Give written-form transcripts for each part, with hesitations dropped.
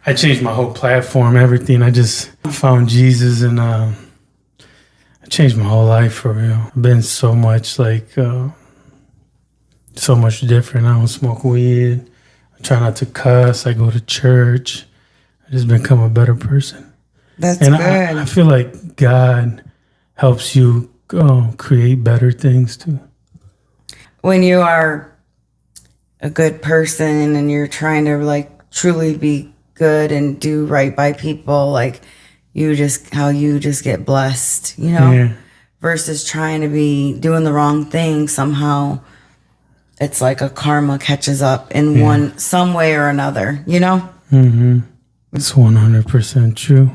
I changed my whole platform, everything. I just found Jesus, and I changed my whole life for real. I've been so much so much different. I don't smoke weed. I try not to cuss. I go to church. I just become a better person. That's and good. I feel like God helps you create better things too. When you are a good person and you're trying to like truly be good and do right by people, like you just get blessed, you know, Yeah. versus trying to be doing the wrong thing. Somehow it's like a karma catches up in some way or another, you know? Mm-hmm. It's 100% true.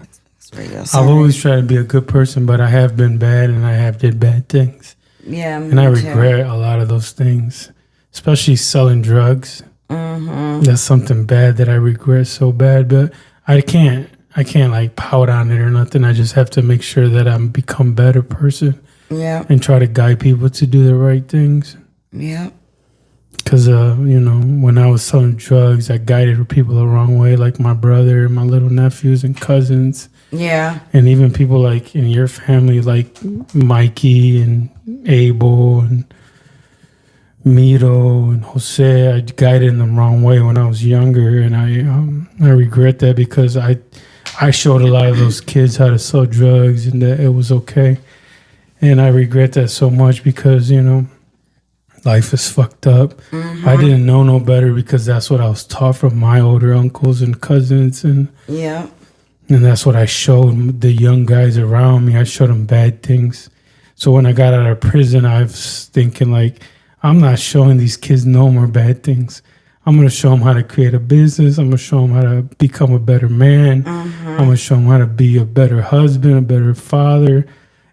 I've always tried to be a good person, but I have been bad and I have did bad things. Yeah, and I regret a lot of those things, especially selling drugs. Mm-hmm. That's something bad that I regret so bad, but I can't like pout on it or nothing. I just have to make sure that I'm become a better person. Yeah. And try to guide people to do the right things. Yeah. Because, when I was selling drugs, I guided people the wrong way, like my brother and my little nephews and cousins. Yeah. And even people like in your family, like Mikey and Abel and Mito and Jose. I guided them the wrong way when I was younger. And I regret that because I showed a lot of those kids how to sell drugs and that it was okay. And I regret that so much because, life is fucked up. Mm-hmm. I didn't know no better because that's what I was taught from my older uncles and cousins. And that's what I showed the young guys around me. I showed them bad things. So when I got out of prison, I was thinking like, I'm not showing these kids no more bad things. I'm going to show them how to create a business. I'm going to show them how to become a better man. Mm-hmm. I'm going to show them how to be a better husband, a better father.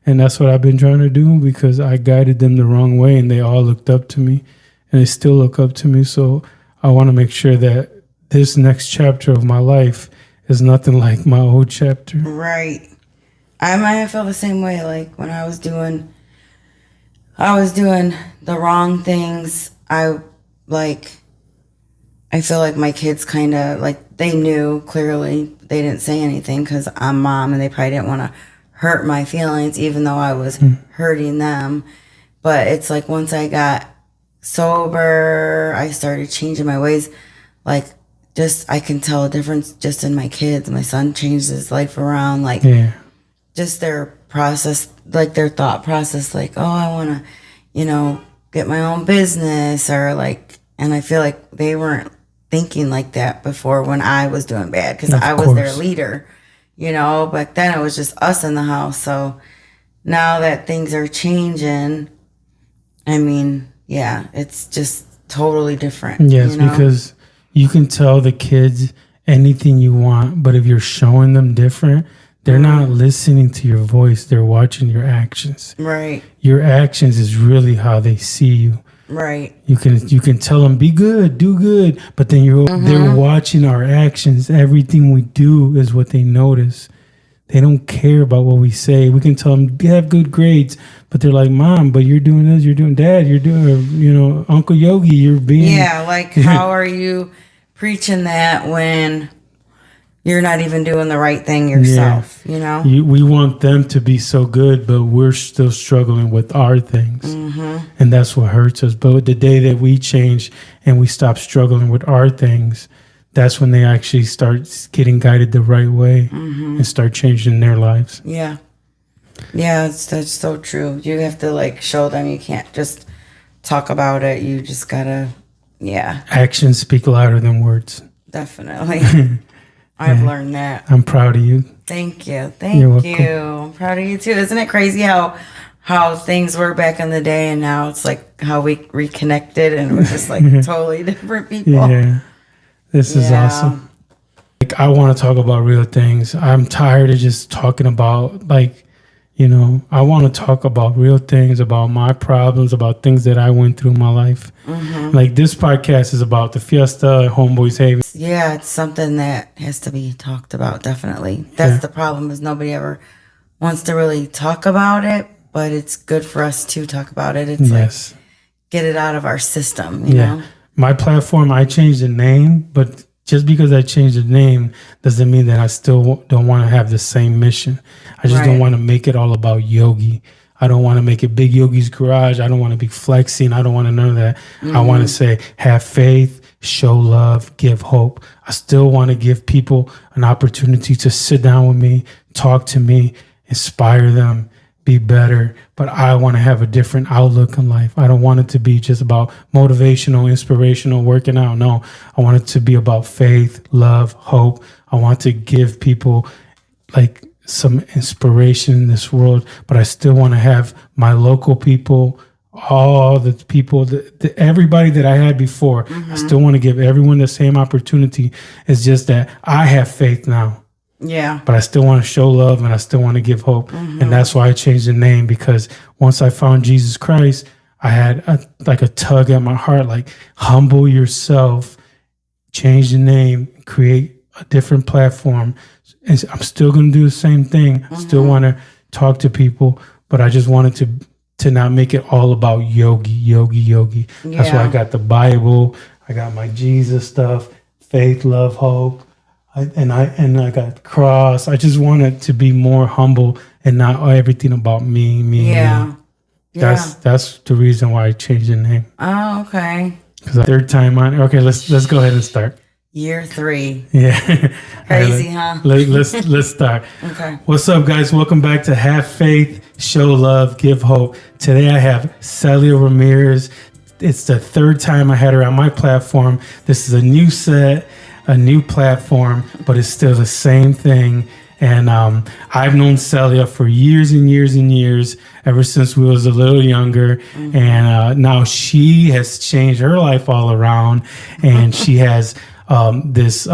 And that's what I've been trying to do because I guided them the wrong way and they all looked up to me and they still look up to me. So I want to make sure that this next chapter of my life is nothing like my old chapter. Right. I might feel the same way. Like when I was doing the wrong things. I feel like my kids kind of like they knew clearly. They didn't say anything because I'm mom and they probably didn't want to hurt my feelings, even though I was hurting them. But it's like once I got sober, I started changing my ways. Like I can tell a difference just in my kids. My son changed his life around. Like just their process, like their thought process, like, oh, I want to, get my own business or like, and I feel like they weren't thinking like that before when I was doing bad because I was their leader. But then it was just us in the house. So now that things are changing, I mean, it's just totally different. Yes, because you can tell the kids anything you want, but if you're showing them different, they're not listening to your voice. They're watching your actions. Right. Your actions is really how they see you. Right. You can tell them, be good, do good. But then they're watching our actions. Everything we do is what they notice. They don't care about what we say. We can tell them, have good grades. But they're like, Mom, but you're doing this, you're doing Dad, you're doing, Uncle Yogi, you're being. Yeah, like how are you preaching that when you're not even doing the right thing yourself, We want them to be so good, but we're still struggling with our things. Mm-hmm. And that's what hurts us. But the day that we change and we stop struggling with our things, that's when they actually start getting guided the right way and start changing their lives. Yeah. Yeah, that's so true. You have to like show them. You can't just talk about it. You just gotta, Actions speak louder than words. Definitely. I've learned that. I'm proud of you. Thank you. Thank you. I'm proud of you too. Isn't it crazy how things were back in the day and now it's like how we reconnected and we're just like totally different people. Yeah. This is awesome. Like I want to talk about real things. I'm tired of just talking about I want to talk about real things, about my problems, about things that I went through in my life. Mm-hmm. Like this podcast is about the Fiesta, Homeboy's Haven. Yeah, it's something that has to be talked about, definitely. That's the problem is nobody ever wants to really talk about it, but it's good for us to talk about it. It's like get it out of our system, you know? My platform, I changed the name, but just because I changed the name doesn't mean that I still don't want to have the same mission. I just don't want to make it all about Yogi. I don't want to make it Big Yogi's Garage. I don't want to be flexing. I don't want to none of that. I want to say, have faith, show love, give hope. I still want to give people an opportunity to sit down with me, talk to me, inspire them, be better. But I want to have a different outlook in life. I don't want it to be just about motivational, inspirational, working out. No, I want it to be about faith, love, hope. I want to give people like some inspiration in this world, but I still want to have my local people, all the people, everybody that I had before. I still want to give everyone the same opportunity. It's just that I have faith now. Yeah. But I still want to show love and I still want to give hope. And that's why I changed the name, because once I found Jesus Christ, I had a tug at my heart, like humble yourself, change the name, create a different platform. And I'm still going to do the same thing. I still want to talk to people, but I just wanted to not make it all about Yogi. That's why I got the Bible. I got my Jesus stuff, faith, love, hope. I got the cross. I just wanted to be more humble and not everything about me. Yeah. That's the reason why I changed the name. Oh, okay. Because third time on. Okay, let's go ahead and start. Year 3. Yeah. Crazy, huh? Let's start. Okay. What's up, guys? Welcome back to Have Faith, Show Love, Give Hope. Today I have Celia Ramirez. It's the third time I had her on my platform. This is a new set, a new platform, but it's still the same thing. And I've known Celia for years and years and years, ever since we was a little younger. And now she has changed her life all around. And she has this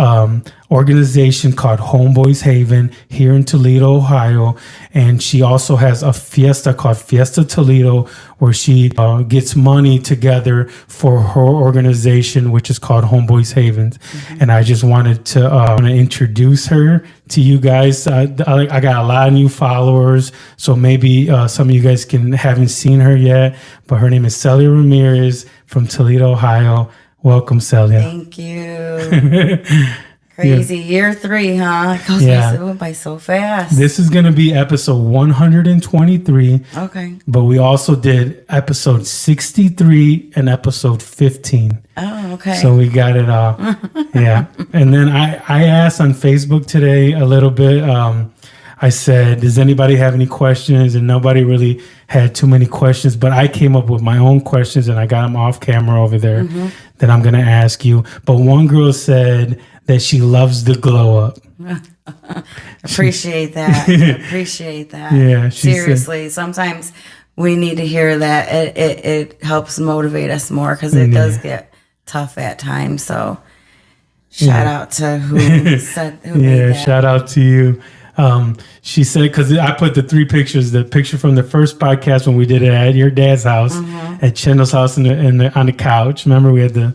organization called Homeboy's Haven here in Toledo, Ohio. And she also has a fiesta called Fiesta Toledo, where she gets money together for her organization, which is called Homeboy's Haven. And I just wanted to introduce her to you guys. I got a lot of new followers, so maybe some of you guys haven't seen her yet, but her name is Celia Ramirez from Toledo, Ohio. Welcome, Celia. Thank you. Crazy. Year 3, huh? It goes by so fast. This is going to be episode 123. Okay. But we also did episode 63 and episode 15. Oh, okay. So we got it all. Yeah. And then I asked on Facebook today a little bit. I said, does anybody have any questions? And nobody really had too many questions, but I came up with my own questions and I got them off camera over there that I'm going to ask you. But one girl said that she loves the glow up. Appreciate that. Appreciate that. Yeah. Seriously, sometimes we need to hear that. It helps motivate us more, because it does get tough at times. So shout out to who made that. Shout out to you. She said, because I put the 3 pictures, the picture from the first podcast when we did it at your dad's house, at Chendo's house on the couch. Remember, we had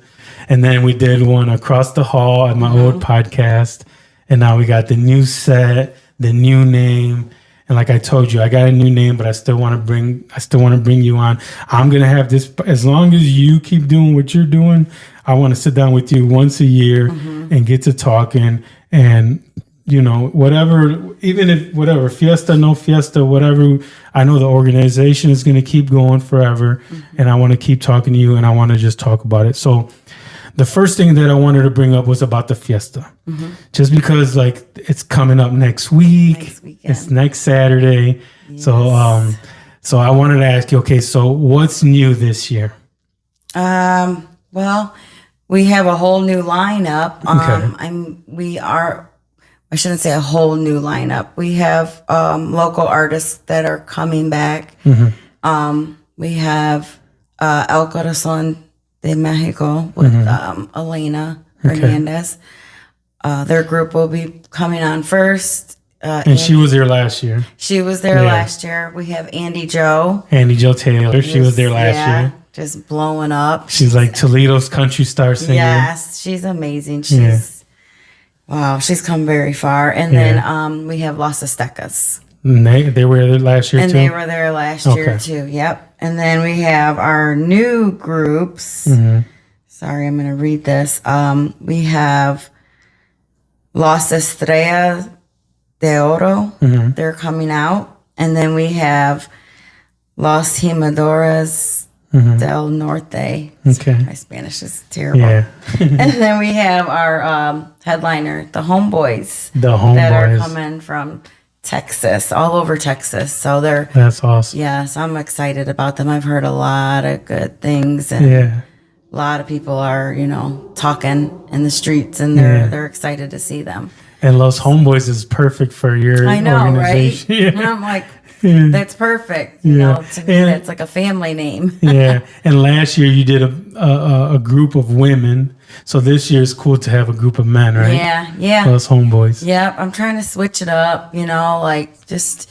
and then we did one across the hall at my old podcast. And now we got the new set, the new name. And like I told you, I got a new name, but I still want to bring you on. I'm going to have this, as long as you keep doing what you're doing, I want to sit down with you once a year and get to talking, and whatever, even if whatever, fiesta, no fiesta, whatever, I know the organization is going to keep going forever, and I want to keep talking to you, and I want to just talk about it. So the first thing that I wanted to bring up was about the fiesta, just because it's coming up next week. It's next Saturday. Yes. So I wanted to ask you, okay, so what's new this year? Well, we have a whole new lineup. Okay. I shouldn't say a whole new lineup. We have local artists that are coming back. We have El Corazon de Mexico with Elena Hernandez. Their group will be coming on first. And she was there last year. She was there last year. We have Andy Joe Taylor. She was there last year. Just blowing up. She's like Toledo's country star singer. Yes, she's amazing. Wow, she's come very far. And then we have Las Aztecas. And they were there last year, too? And they were there last year, too. Yep. And then we have our new groups. Sorry, I'm going to read this. We have Las Estrellas de Oro. Mm-hmm. They're coming out. And then we have Los Jimadoras del Norte. Okay. My Spanish is terrible. Yeah. And then we have our headliner, the Homeboys. The Homeboys. That are coming from Texas, all over Texas. So that's awesome. Yes, I'm excited about them. I've heard a lot of good things, and Yeah. a lot of people are, talking in the streets, and they're excited to see them. And Los Homeboys is perfect for your I know, organization. right? Yeah. And I'm like, that's perfect. You know, to me, And- that's like a family name. Yeah. And last year you did a group of women. So this year it's cool to have a group of men, right? Yeah. Los Homeboys. Yep, I'm trying to switch it up, like just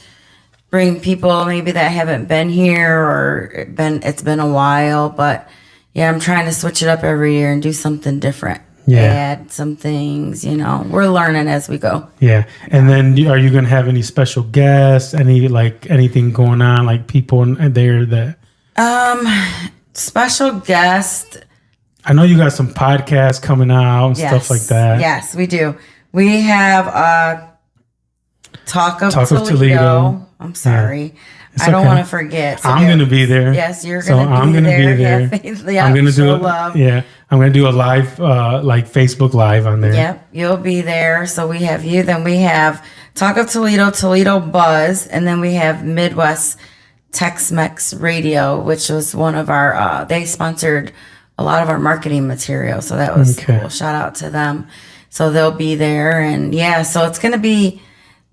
bring people maybe that haven't been here or it's been a while, but yeah, I'm trying to switch it up every year and do something different. Yeah. Add some things, we're learning as we go. Yeah. And then are you going to have any special guests, anything going on, like people there that... Special guest. I know you got some podcasts coming out and stuff like that. Yes, we do. We have Talk of Toledo. I'm sorry. It's I don't okay. want to forget. So I'm going to be there. Yes, you're going to be I'm gonna there. be there. Have faith. Yeah, I'm going to do love. Yeah. I'm going to do a live, like Facebook Live on there. Yep, you'll be there. So we have you. Then we have Talk of Toledo, Toledo Buzz, and then we have Midwest Tex-Mex Radio, which was one of our. They sponsored a lot of our marketing material, so that was cool. Shout out to them. So they'll be there, and so it's going to be.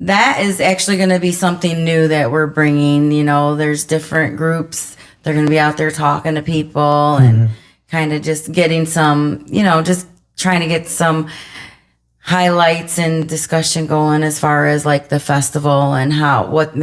That is actually going to be something new that we're bringing. There's different groups. They're going to be out there talking to people and kind of just getting some, just trying to get some highlights and discussion going as far as like the festival and what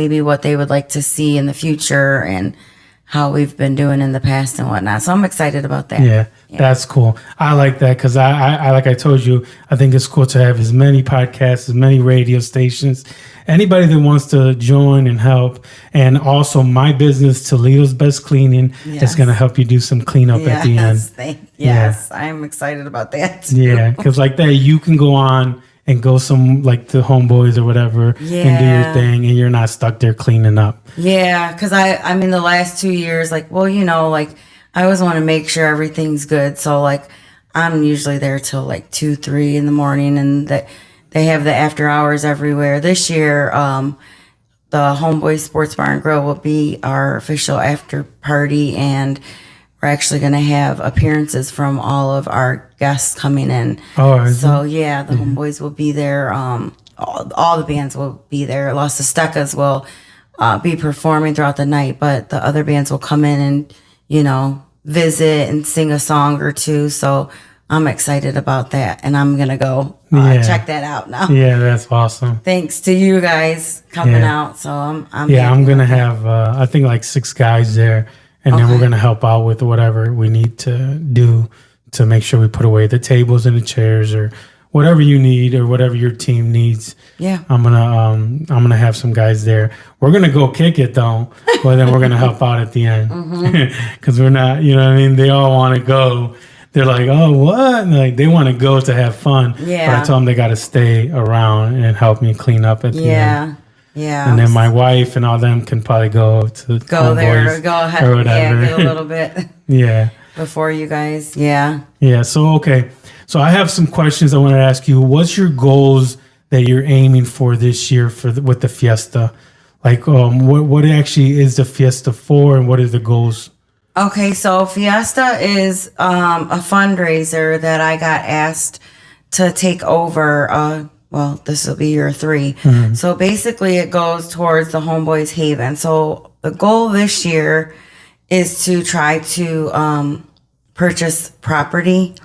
they would like to see in the future and how we've been doing in the past and whatnot. So I'm excited about that. Yeah, that's cool. I like that because I like I told you, I think it's cool to have as many podcasts, as many radio stations, anybody that wants to join and help. And also my business, Toledo's Best Cleaning, is going to help you do some cleanup at the end. Yes, I'm excited about that too. Yeah, because like that, you can go on and go some like the Homeboys or whatever and do your thing, and you're not stuck there cleaning up. Yeah, because I mean the last 2 years, like, well, I always want to make sure everything's good. So like I'm usually there till like 2, 3 in the morning, and that they have the after hours everywhere. This year, the Homeboy Sports Bar and Grill will be our official after party, and we're actually going to have appearances from all of our guests coming in. Oh, so yeah, the Homeboys will be there. All the bands will be there. Los Aztecas will be performing throughout the night, but the other bands will come in and, visit and sing a song or two. So I'm excited about that, and I'm going to go check that out now. Yeah, that's awesome. Thanks to you guys coming out. So I'm going to have, I think like 6 guys there. And then we're going to help out with whatever we need to do to make sure we put away the tables and the chairs or whatever you need or whatever your team needs. Yeah. I'm gonna have some guys there. We're going to go kick it though, but then we're going to help out at the end because we're not, you know what I mean? They all want to go. They're like, oh, what? And like they want to go to have fun. Yeah. But I told them they got to stay around and help me clean up at the end. Yeah. And then my wife and all them can probably go to go there, Homeboys go ahead, or whatever. get a little bit. Before you guys, Yeah. So okay, so I have some questions I want to ask you. What's your goals that you're aiming for this year with the Fiesta? Like, what actually is the Fiesta for, and what are the goals? Okay, so Fiesta is a fundraiser that I got asked to take over. Well, this will be year 3. So basically it goes towards the Homeboys Haven. So the goal this year is to try to purchase property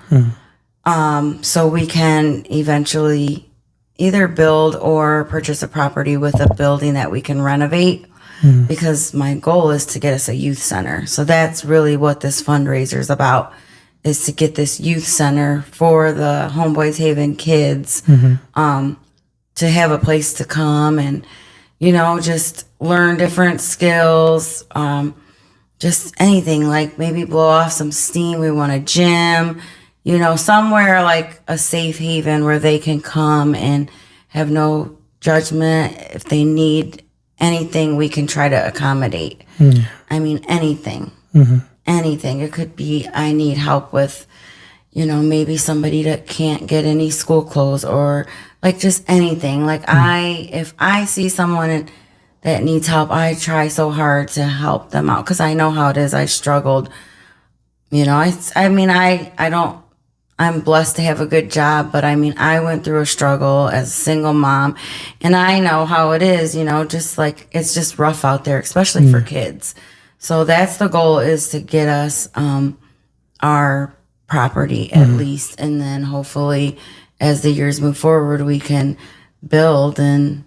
so we can eventually either build or purchase a property with a building that we can renovate, because my goal is to get us a youth center. So that's really what this fundraiser is about, is to get this youth center for the Homeboys Haven kids, to have a place to come and, just learn different skills, just anything, like maybe blow off some steam. We want a gym, somewhere like a safe haven where they can come and have no judgment. If they need anything, we can try to accommodate. I mean, anything. Anything. It could be, I need help with, maybe somebody that can't get any school clothes, or like just anything. Like if I see someone that needs help, I try so hard to help them out, because I know how it is. I struggled. I'm blessed to have a good job, but I went through a struggle as a single mom, and I know how it is, just like, it's just rough out there, especially for kids. So that's the goal, is to get us our property at least. And then hopefully as the years move forward, we can build and,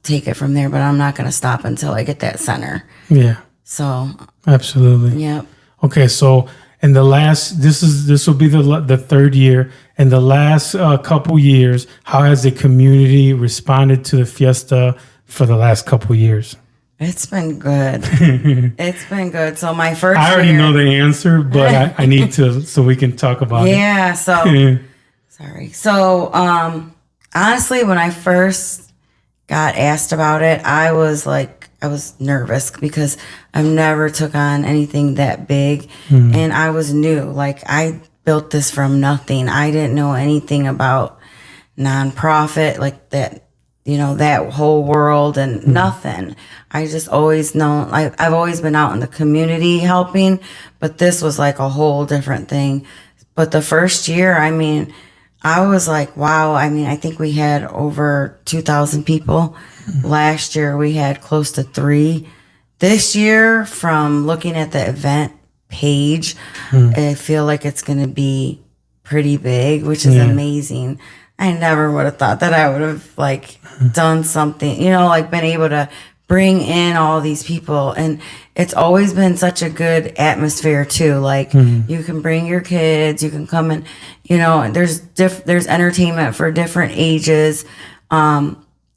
take it from there. But I'm not going to stop until I get that center. Yeah. So. Absolutely. Yep. Okay. So in the last, this will be the third year. In the last couple years, how has the community responded to the Fiesta for the last couple years? It's been good. It's been good. So my first I already know the answer, but I need to, so we can talk about it. Yeah. So, sorry. So, honestly, when I first got asked about it, I was nervous, because I've never took on anything that big, and I was new. Like, I built this from nothing. I didn't know anything about nonprofit, like that, that whole world, and nothing. I just always known, I've always been out in the community helping, but this was like a whole different thing. But the first year, I was like, wow. I think we had over 2,000 people. Last year, we had close to 3. This year, from looking at the event page, I feel like it's going to be pretty big, which is amazing. I never would have thought that I would have done something, been able to bring in all these people. And it's always been such a good atmosphere too. You can bring your kids, you can come and, there's entertainment for different ages.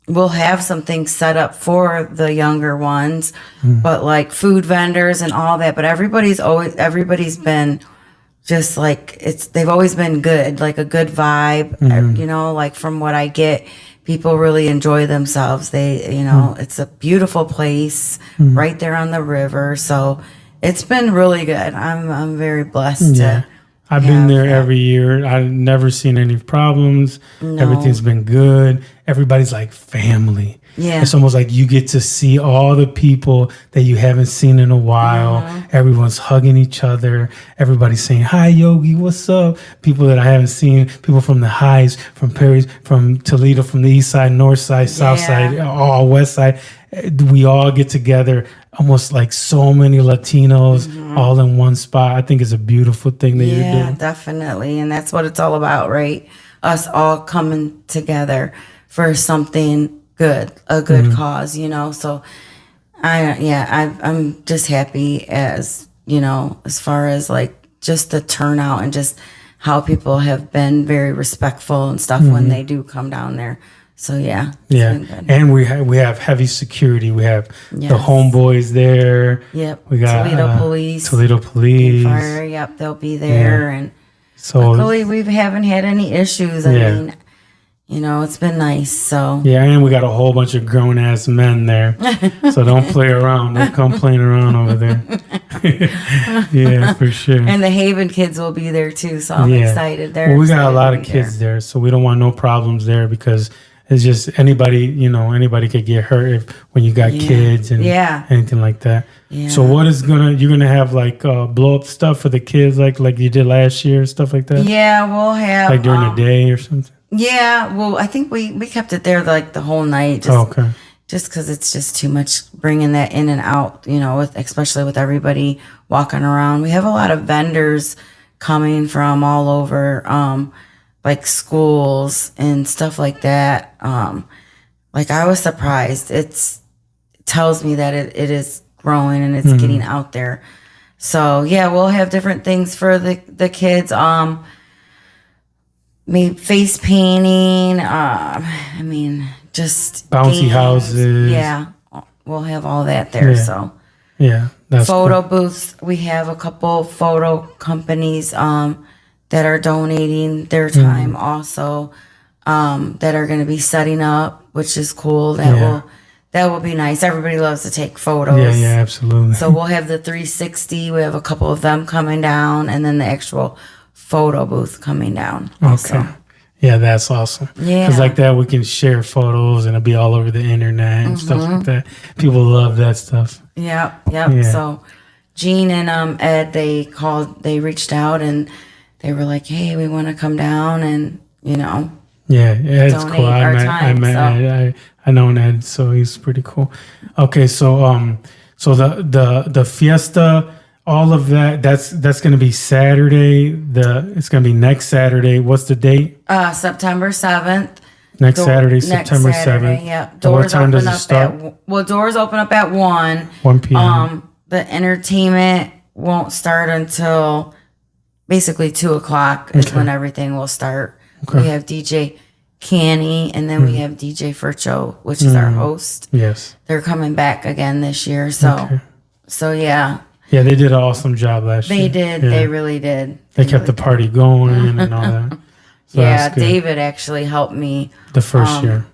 We'll have some things set up for the younger ones, but like food vendors and all that. But everybody's been just like, they've always been good, like a good vibe, from what I get, people really enjoy themselves. They, it's a beautiful place right there on the river. So it's been really good. I'm very blessed to I've been there every year. I've never seen any problems. No. Everything's been good. Everybody's like family. Yeah. It's almost like you get to see all the people that you haven't seen in a while. Everyone's hugging each other. Everybody's saying, hi, Yogi, what's up? People that I haven't seen, people from the Highs, from Perry's, from Toledo, from the east side, north side, south side, all west side. We all get together, almost like so many Latinos all in one spot. I think it's a beautiful thing that you're doing. Yeah, definitely. And that's what it's all about, right? Us all coming together for something good, a good cause, So I'm just happy as far as like just the turnout and just how people have been very respectful and stuff when they do come down there. So it's been good. And we have heavy security. We have the Homeboys there. Yep. We got Toledo Police. Fire. Yep, they'll be there, and so luckily we haven't had any issues. I mean, it's been nice. So and we got a whole bunch of grown ass men there. So don't play around. Don't come playing around over there. Yeah, for sure. And the Haven kids will be there too. So I'm excited. We got a lot of kids there, so we don't want no problems there, because it's just anybody could get hurt when you got kids and anything like that. Yeah. So what is you're gonna have like blow up stuff for the kids like you did last year, stuff like that? Yeah, we'll have like during the day or something. Yeah, well, I think we kept it there like the whole night. Just because it's just too much bringing that in and out, especially with everybody walking around. We have a lot of vendors coming from all over, like schools and stuff like that. Like I was surprised. It tells me that it is growing and it's getting out there. So we'll have different things for the kids. Maybe face painting. Just bouncy games. Houses. Yeah, we'll have all that there. So that's photo booths. We have a couple photo companies that are donating their time also, that are going to be setting up, which is cool. That will be nice. Everybody loves to take photos. Yeah, absolutely. So we'll have the 360. We have a couple of them coming down, and then the actual photo booth coming down. Also. Okay. Yeah, that's awesome. Yeah. Because like that, we can share photos and it'll be all over the internet and stuff like that. People love that stuff. Yep. Yeah. So Gene and Ed, they reached out and they were like, hey, we want to come down and, Yeah, it's donate cool. our time. I know Ed, so he's pretty cool. Okay, so so the Fiesta, all of that's going to be Saturday. It's going to be next Saturday. What's the date? September 7th. Next Saturday, September 7th. Yeah. And what time does it start? Doors open up at 1. 1 p.m. The entertainment won't start until basically 2 o'clock is when everything will start. Okay. We have DJ Canny, and then we have DJ Furcho, which is our host. Yes. They're coming back again this year. So yeah. Yeah, they did an awesome job last year. They did. Yeah. They really did. They kept the party going and all that. So yeah, David actually helped me the first year.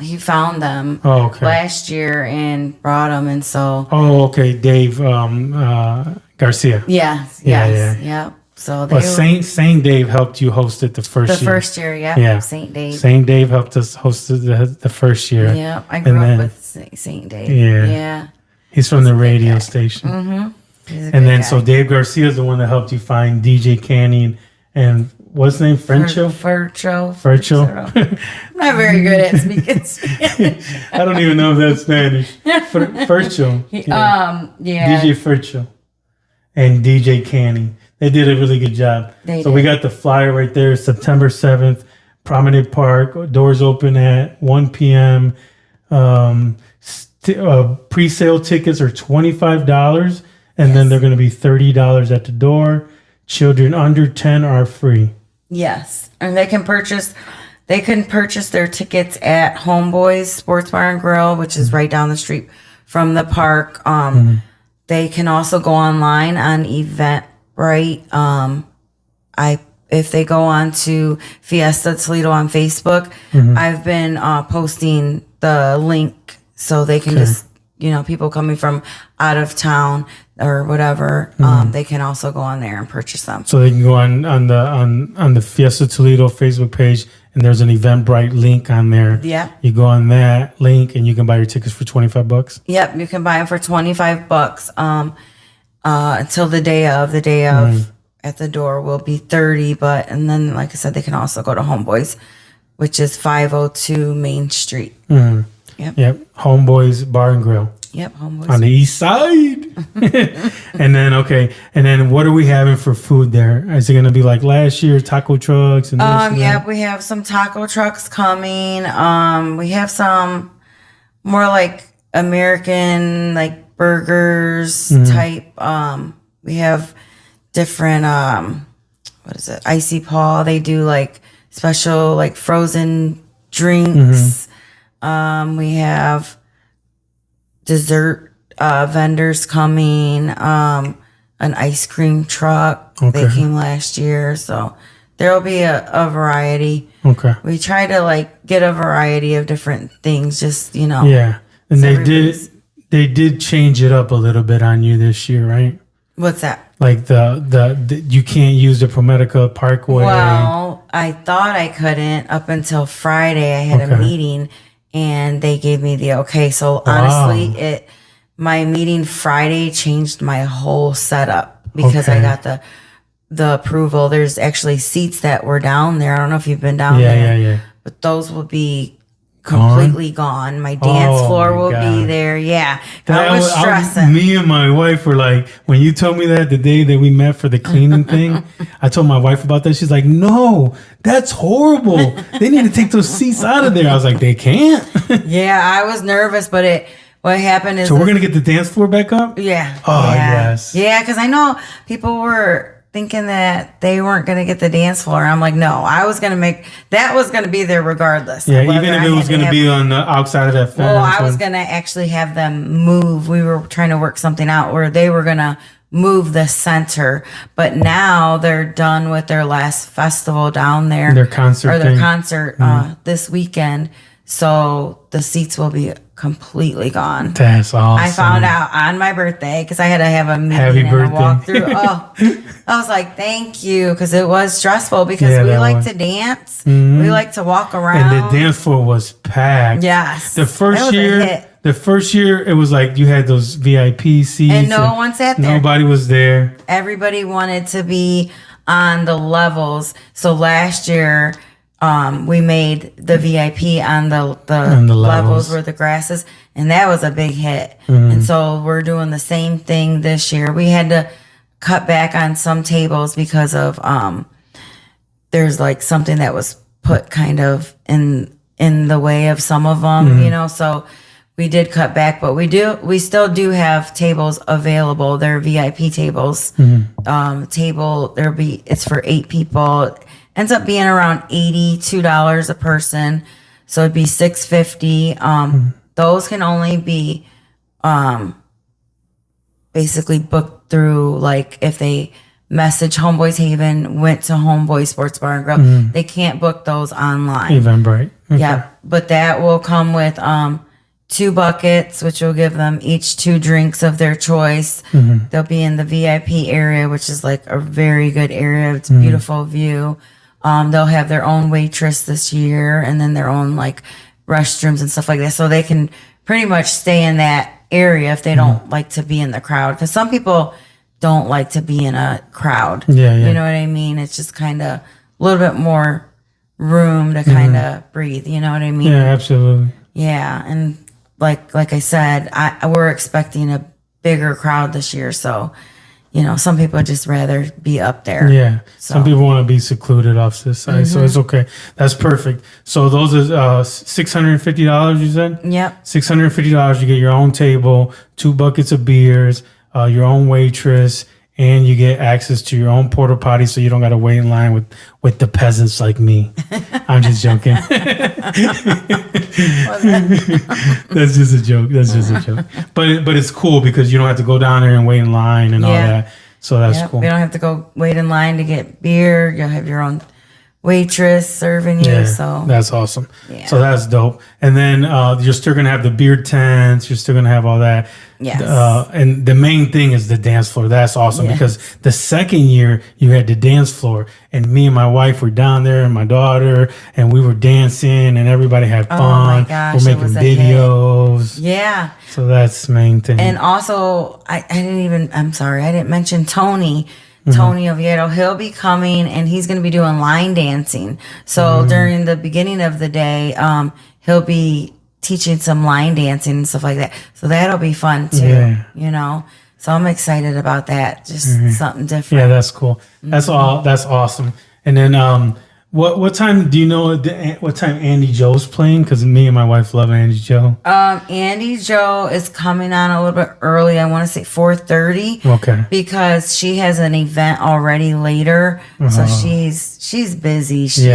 He found them last year and brought them, and so. Oh, okay, Dave Garcia. Yes. Yeah. So they Saint Dave helped you host it the first year. The first year, yeah. Saint Dave. Saint Dave helped us host it the first year. Yeah, I grew up with Saint Dave. Yeah. He's from the radio station. Mm-hmm. And then so Dave Garcia is the one that helped you find DJ Canny and what's his name? Furcho. I'm not very good at speaking Spanish. I don't even know if that's Spanish. Furcho. DJ Furcho and DJ Canny. They did a really good job. We got the flyer right there. September 7th, Promenade Park. Doors open at 1 p.m. Pre-sale tickets are $25, and then they're going to be $30 at the door. Children under 10 are free. Yes, and they can purchase their tickets at Homeboy's Sports Bar and Grill, which is right down the street from the park. They can also go online on Eventbrite. If they go on to Fiesta Toledo on Facebook, I've been posting the link so they can just, people coming from out of town or whatever, they can also go on there and purchase them. So they can go on the Fiesta Toledo Facebook page, and there's an Eventbrite link on there. Yeah. You go on that link, and you can buy your tickets for $25. Yep, you can buy them for $25. Until the day of at the door will be $30, and then like I said, they can also go to Homeboys, which is 502 Main Street. Yep. Homeboys Bar and Grill. Yep, Homeboys on the east side. And then what are we having for food there? Is it going to be like last year, taco trucks and we have some taco trucks coming. We have some more like American like burgers type. We have different Icy Paw. They do like special like frozen drinks. We have dessert vendors coming, an ice cream truck. They came last year, so there'll be a variety. We try to like get a variety of different things, just Yeah, and they did change it up a little bit on you this year, right? What's that? Like the you can't use the Promedica Parkway. Well, I thought I couldn't up until Friday. I had a meeting and they gave me the okay. So honestly, my meeting Friday changed my whole setup because I got the approval. There's actually seats that were down there. I don't know if you've been down there. Yeah. But those will be completely gone. My dance floor will be there. Yeah. I was stressing. Me and my wife were like, when you told me that the day that we met for the cleaning thing, I told my wife about that. She's like, no, that's horrible. They need to take those seats out of there. I was like, they can't. Yeah, I was nervous, but what happened is... So we're going to get the dance floor back up? Yeah. Oh, yes. Yeah, because I know people were thinking that they weren't going to get the dance floor. I'm like, no, I was going to make... That was going to be there regardless. Yeah, even if it was going to be on the outside of that fence. Well, I was going to actually have them move. We were trying to work something out where they were going to move the center. But now they're done with their last festival down there. Their concert Or their thing. concert this weekend. So the seats will be completely gone. That's awesome. I found out on my birthday because I had to have a meeting Happy and birthday. a walkthrough. Oh, I was like, thank you, because it was stressful because Yeah, we that like was. to dance. We like to walk around. And the dance floor was packed. Yes. The That first was a year, hit. it was like you had those VIP seats. And no one sat there. Nobody was there. Everybody wanted to be on the levels. So last year, we made the VIP on the levels. levels where the grass is, and that was a big hit. And so we're doing the same thing this year. We had to cut back on some tables because of there's like something that was put kind of in the way of some of them, you know. So we did cut back, but we still do have tables available. They're VIP tables. It's for 8 people. Ends up being around $82 a person, so it'd be $650. Those can only be basically booked through, like if they message Homeboy's Haven, went to Homeboy Sports Bar and Grill. They can't book those online. Eventbrite. Okay. Yeah, but that will come with 2 buckets, which will give them each 2 drinks of their choice. They'll be in the VIP area, which is like a very good area. It's a beautiful view. They'll have their own waitress this year, and then their own like restrooms and stuff like that. So they can pretty much stay in that area if they don't like to be in the crowd. Because some people don't like to be in a crowd. Yeah. You know what I mean? It's just kind of a little bit more room to kind of breathe. You know what I mean? Yeah, absolutely. Yeah, and like I said, we're expecting a bigger crowd this year, so you know, some people just rather be up there. Yeah. So. Some people want to be secluded off this side, so it's okay. That's perfect. So those are $650, you said? Yep. $650, you get your own table, 2 buckets of beers, your own waitress, and you get access to your own porta potty, so you don't got to wait in line with the peasants like me. I'm just joking. That's just a joke. But it's cool because you don't have to go down there and wait in line and all that. So that's cool. We don't have to go wait in line to get beer. You'll have your own waitress serving you. So that's awesome. Yeah. So that's dope. And then you're still gonna have the beer tents. You're still gonna have all that. Yes. And the main thing is the dance floor. That's awesome because the second year you had the dance floor, and me and my wife were down there, and my daughter, and we were dancing, and everybody had fun. Oh my gosh, we're it making was a videos. Yeah. So that's the main thing. And also, I didn't mention Tony. Tony Oviedo, he'll be coming and he's going to be doing line dancing. So during the beginning of the day, he'll be teaching some line dancing and stuff like that. So that'll be fun too, you know. So I'm excited about that. Just something different. Yeah, that's cool. That's all. That's awesome. And then, what time do you know? What time Andy Joe's playing? Because me and my wife love Andy Joe. Andy Joe is coming on a little bit early. I want to say 4:30. Okay. Because she has an event already later, so she's busy. She's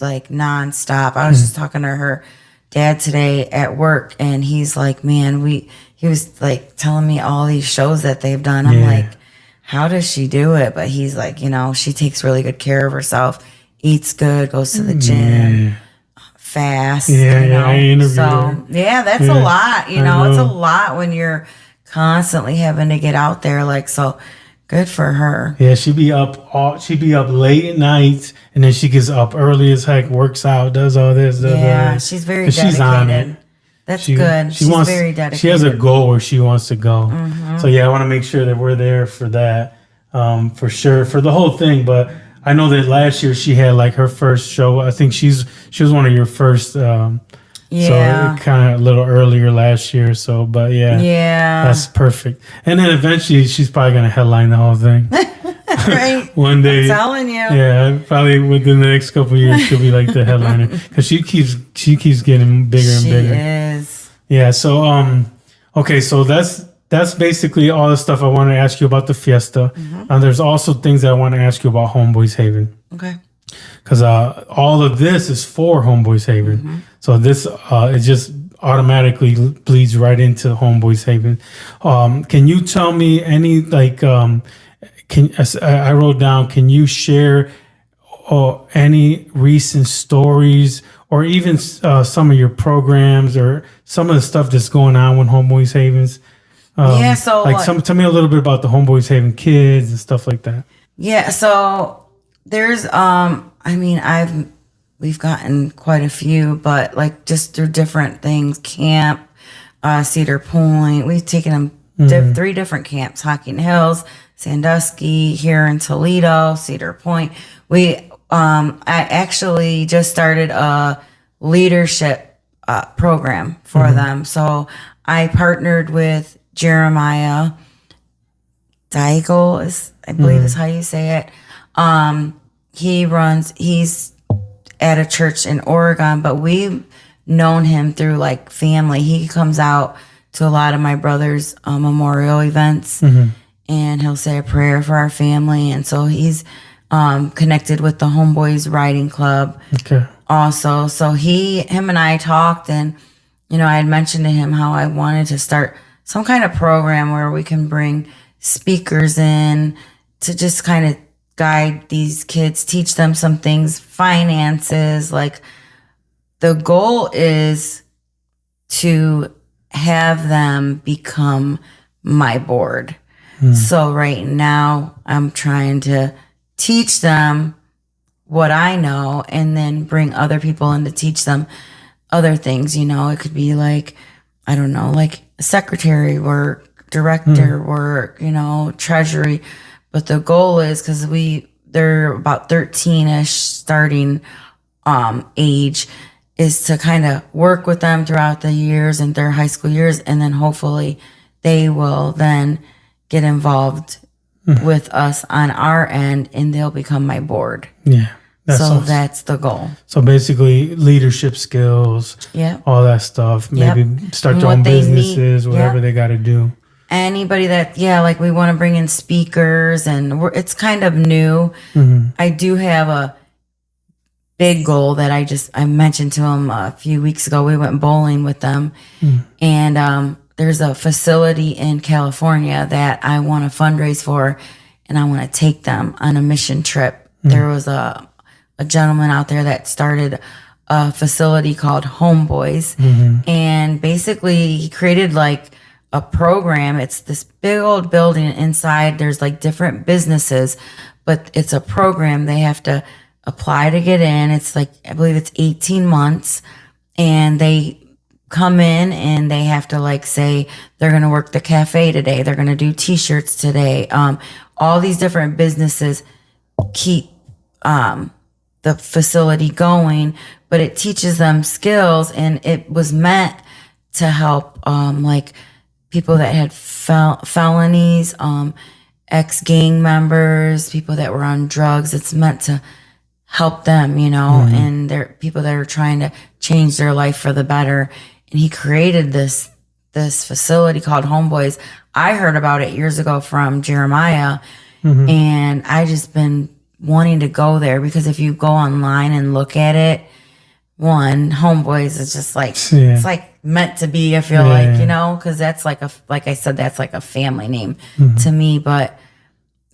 like nonstop. I was just talking to her dad today at work, and he's like, "Man, he was like telling me all these shows that they've done." I'm like, "How does she do it?" But he's like, you know, she takes really good care of herself. Eats good, goes to the gym, fast. I interviewed her. So that's a lot. You know, it's a lot when you're constantly having to get out there. Like, so good for her. Yeah, she'd be up late at night, and then she gets up early as heck, works out, does all this. She's very dedicated. She's on it. That's good. She's very dedicated. She has a goal where she wants to go. So I want to make sure that we're there for that, for sure, for the whole thing. But I know that last year she had like her first show. I think she was one of your first. So kind of a little earlier last year. So, but that's perfect. And then eventually she's probably gonna headline the whole thing. Right. One day. I'm telling you. Yeah, probably within the next couple of years she'll be like the headliner because she keeps getting bigger and bigger. She is. Yeah. So okay. So that's basically all the stuff I want to ask you about the Fiesta. And there's also things that I want to ask you about Homeboy's Haven. Okay. Because all of this is for Homeboy's Haven. So this is just automatically bleeds right into Homeboy's Haven. Can you tell me any I wrote down, can you share any recent stories or even some of your programs or some of the stuff that's going on with Homeboy's Havens? Tell me a little bit about the Homeboy's Haven kids and stuff like that. Yeah, so there's we've gotten quite a few, but like just through different things, camp, Cedar Point. We've taken them 3 different camps: Hocking Hills, Sandusky, here in Toledo, Cedar Point. I actually just started a leadership program for them. So I partnered with Jeremiah Daigle, I believe is how you say it. He's at a church in Oregon, but we've known him through like family. He comes out to a lot of my brother's memorial events, and he'll say a prayer for our family. And so he's connected with the Homeboys Riding Club. Okay. Also, so him and I talked, and I had mentioned to him how I wanted to start some kind of program where we can bring speakers in to just kind of guide these kids, teach them some things, finances. Like, the goal is to have them become my board. So right now I'm trying to teach them what I know and then bring other people in to teach them other things. It could be like, I don't know, like secretary work, director work, treasury. But the goal is, because they're about 13-ish starting age, is to kind of work with them throughout the years and their high school years, and then hopefully they will then get involved with us on our end, and they'll become my board. Yeah. That's the goal. So basically leadership skills, all that stuff, maybe start their own businesses, whatever they got to do. Anybody that, like we want to bring in speakers, and it's kind of new. I do have a big goal that I mentioned to him a few weeks ago. We went bowling with them, and there's a facility in California that I want to fundraise for, and I want to take them on a mission trip. There was a gentleman out there that started a facility called Homeboys, and basically he created like a program. It's this big old building. Inside there's like different businesses, but it's a program. They have to apply to get in. It's like, I believe it's 18 months, and they come in and they have to like say they're going to work the cafe today, they're going to do t-shirts today. All these different businesses keep the facility going, but it teaches them skills, and it was meant to help like people that had felonies, ex-gang members, people that were on drugs. It's meant to help them, and they're people that are trying to change their life for the better. And he created this facility called Homeboys. I heard about it years ago from Jeremiah, and I just been wanting to go there, because if you go online and look at it, Homeboys is just like, it's like meant to be, I feel like, because that's like I said, that's like a family name to me. But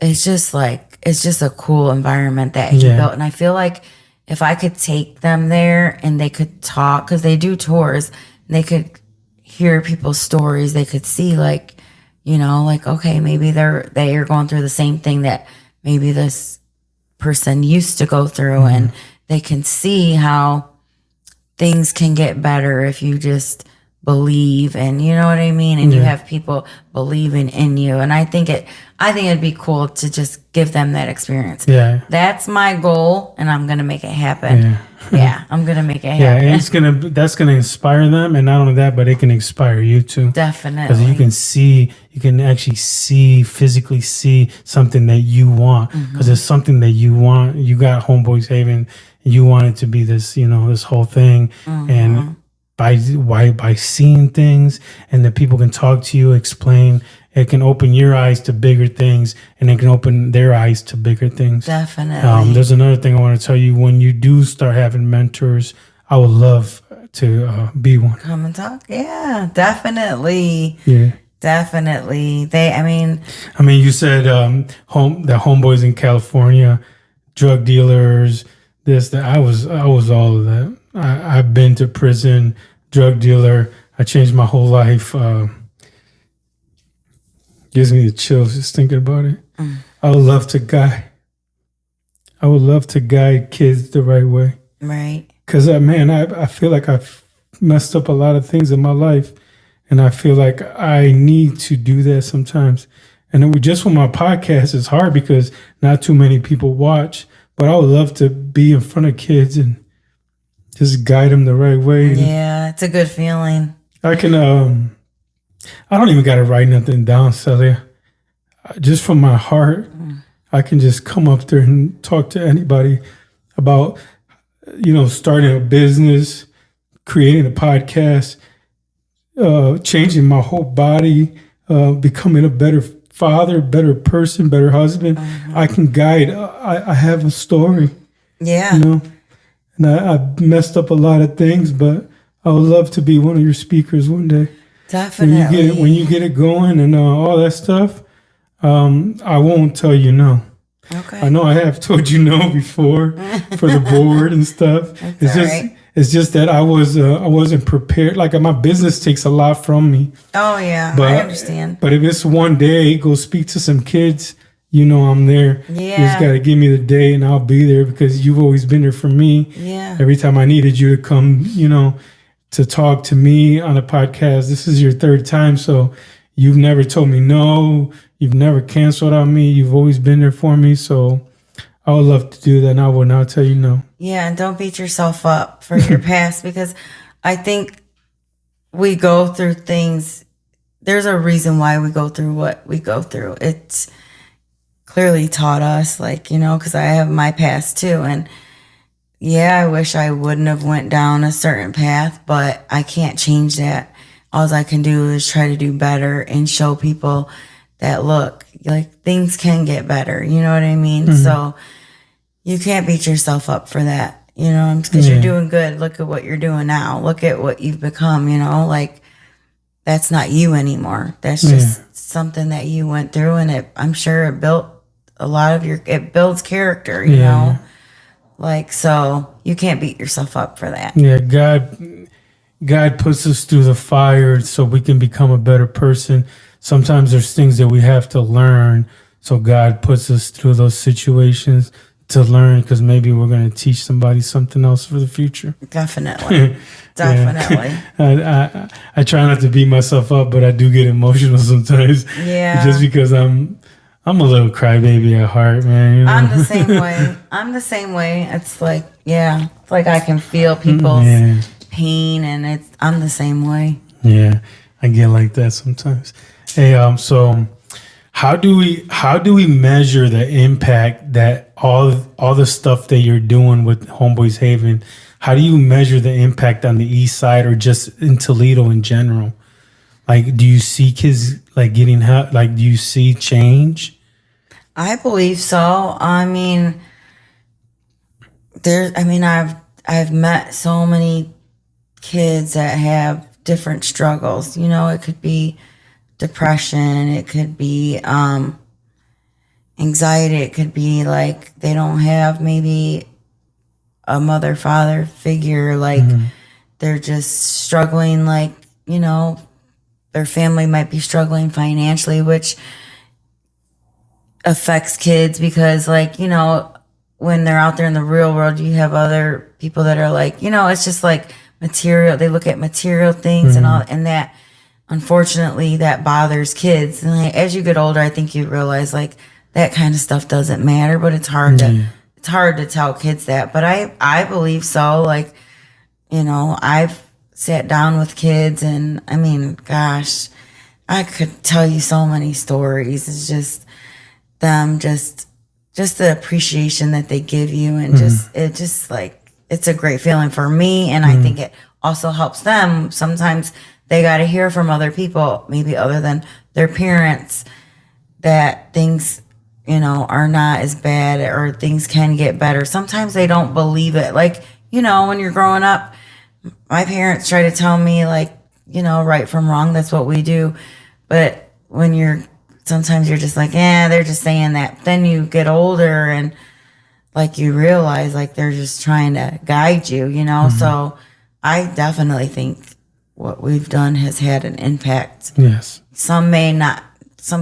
it's just a cool environment that he built. And I feel like if I could take them there and they could talk, because they do tours, and they could hear people's stories, they could see like, like, okay, maybe they are going through the same thing that maybe this person used to go through, and they can see how things can get better if you just believe, and you know what I mean, and you have people believing in you. And I think it'd be cool to just give them that experience. That's my goal, and I'm gonna make it happen. I'm gonna make it happen. And that's gonna inspire them, and not only that, but it can inspire you too. Definitely, because you can actually physically see something that you want, because it's something that you want. You got Homeboys Haven, and you want it to be this, this whole thing, and by seeing things, and that people can talk to you, explain, it can open your eyes to bigger things, and it can open their eyes to bigger things. Definitely. There's another thing I want to tell you. When you do start having mentors, I would love be one. Come and talk. Yeah, definitely. Yeah. Definitely. I mean, you said the homeboys in California, drug dealers, this, that. I was all of that. I've been to prison, drug dealer. I changed my whole life. Gives me the chills just thinking about it. I would love to guide kids the right way. Right. Because, I feel like I've messed up a lot of things in my life. And I feel like I need to do that sometimes. And just with my podcast, it's hard because not too many people watch. But I would love to be in front of kids and just guide them the right way. Yeah, it's a good feeling. I can, I don't even got to write nothing down, Celia. Just from my heart, I can just come up there and talk to anybody about, starting a business, creating a podcast, changing my whole body, becoming a better father, better person, better husband. I can guide. I have a story. Yeah. And I messed up a lot of things, but I would love to be one of your speakers one day. Definitely. When you get it going and all that stuff, I won't tell you no. Okay. I know I have told you no before for the board and stuff. It's just that I wasn't prepared. Like my business takes a lot from me. Oh yeah, I understand. But if it's one day, go speak to some kids, I'm there. Yeah. You just gotta give me the day and I'll be there because you've always been there for me. Yeah. Every time I needed you to come, to talk to me on a podcast. This is your third time, so you've never told me no. You've never canceled on me. You've always been there for me. So I would love to do that, and I will not tell you no. Yeah, and don't beat yourself up for your past because I think we go through things. There's a reason why we go through what we go through. It's clearly taught us, because I have my past too. And yeah, I wish I wouldn't have went down a certain path, but I can't change that. All I can do is try to do better and show people that, look, things can get better. You know what I mean? Mm-hmm. So you can't beat yourself up for that, because you're doing good. Look at what you're doing now. Look at what you've become, that's not you anymore. That's just something that you went through. And I'm sure it built a lot of it builds character, you know? So you can't beat yourself up for that. Yeah. God puts us through the fire so we can become a better person. Sometimes there's things that we have to learn. So God puts us through those situations to learn because maybe we're going to teach somebody something else for the future. Definitely. Definitely. I try not to beat myself up, but I do get emotional sometimes. Yeah. Just because I'm a little crybaby at heart, man. I'm the same way. It's like, it's like I can feel people's pain, and I'm the same way. Yeah, I get like that sometimes. Hey, so how do we measure the impact that all the stuff that you're doing with Homeboys Haven? How do you measure the impact on the East Side or just in Toledo in general? Do you see kids getting help? Do you see change? I believe so. I've met so many kids that have different struggles. It could be depression, it could be anxiety, it could be they don't have maybe a mother father figure, they're just struggling, their family might be struggling financially, which affects kids because when they're out there in the real world, you have other people that are it's just material. They look at material things and all, and that unfortunately that bothers kids. And as you get older, I think you realize that kind of stuff doesn't matter, but it's hard to tell kids that. But I believe so. I've sat down with kids, and gosh, I could tell you so many stories. It's just them, just the appreciation that they give you, and it's a great feeling for me, and I think it also helps them. Sometimes they got to hear from other people, maybe other than their parents, that things, are not as bad or things can get better. Sometimes they don't believe it. When you're growing up, my parents try to tell me, like, right from wrong, that's what we do. But when sometimes you're just like, they're just saying that. Then you get older and like you realize like they're just trying to guide you, So I definitely think what we've done has had an impact. Yes. Some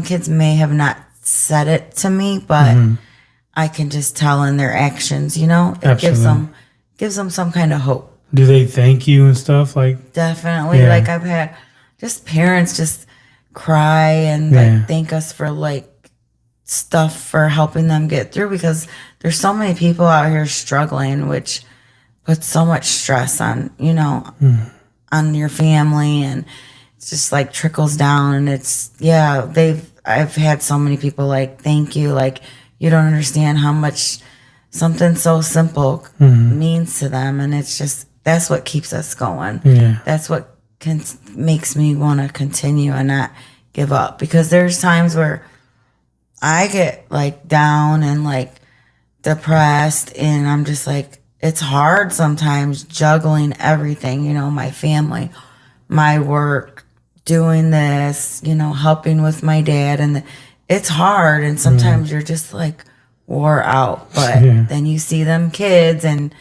kids may have not said it to me, but I can just tell in their actions, it Absolutely. gives them some kind of hope. Do they thank you and stuff? Like, definitely. Yeah. Like I've had just parents just cry and like thank us for like stuff for helping them get through, because there's so many people out here struggling, which puts so much stress on, on your family, and it's just like trickles down, and I've had so many people like, thank you, like you don't understand how much something so simple means to them, and it's just, that's what keeps us going. Yeah. That's what makes me want to continue and not give up, because there's times where I get like down and like depressed, and I'm just like, it's hard sometimes juggling everything, my family, my work, doing this, helping with my dad, and it's hard, and sometimes you're just like wore out, but then you see them kids and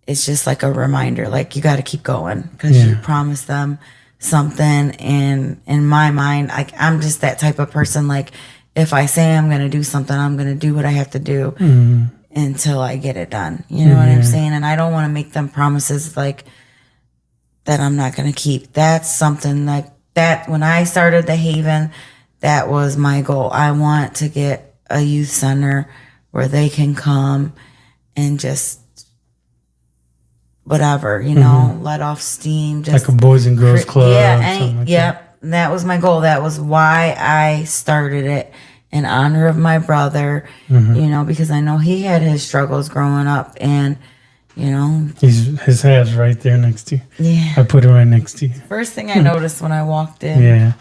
it's just like a reminder, like you got to keep going, because you promised them something. And in my mind, like I'm just that type of person, like if I say I'm going to do something, I'm going to do what I have to do until I get it done. You know what I'm saying? And I don't want to make them promises like that I'm not going to keep. That's something like that. When I started the Haven, that was my goal. I want to get a youth center where they can come and just whatever, let off steam. Just like a Boys and Girls Club. That was my goal. That was why I started it, in honor of my brother, because I know he had his struggles growing up, and, his head's right there next to you. Yeah. I put it right next to you. First thing I noticed when I walked in. Yeah.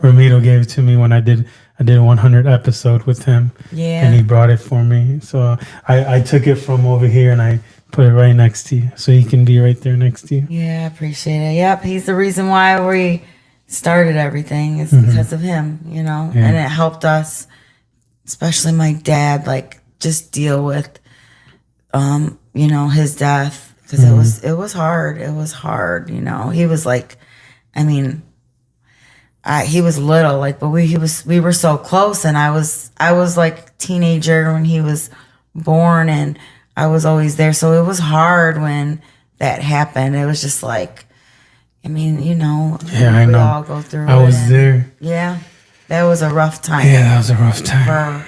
Ramiro gave it to me when I did a 100 episode with him. Yeah. And he brought it for me. So I took it from over here and I put it right next to you, so he can be right there next to you. Yeah, I appreciate it. Yep, he's the reason why we started everything, is because of him, and it helped us, especially my dad, like just deal with, his death, because it was hard. It was hard, He was like, he was little, like, but we were so close, and I was like teenager when he was born, and I was always there. So it was hard when that happened. It was just like, I know. I know. All go through I was there. Yeah. That was a rough time. Yeah, that was a rough time. For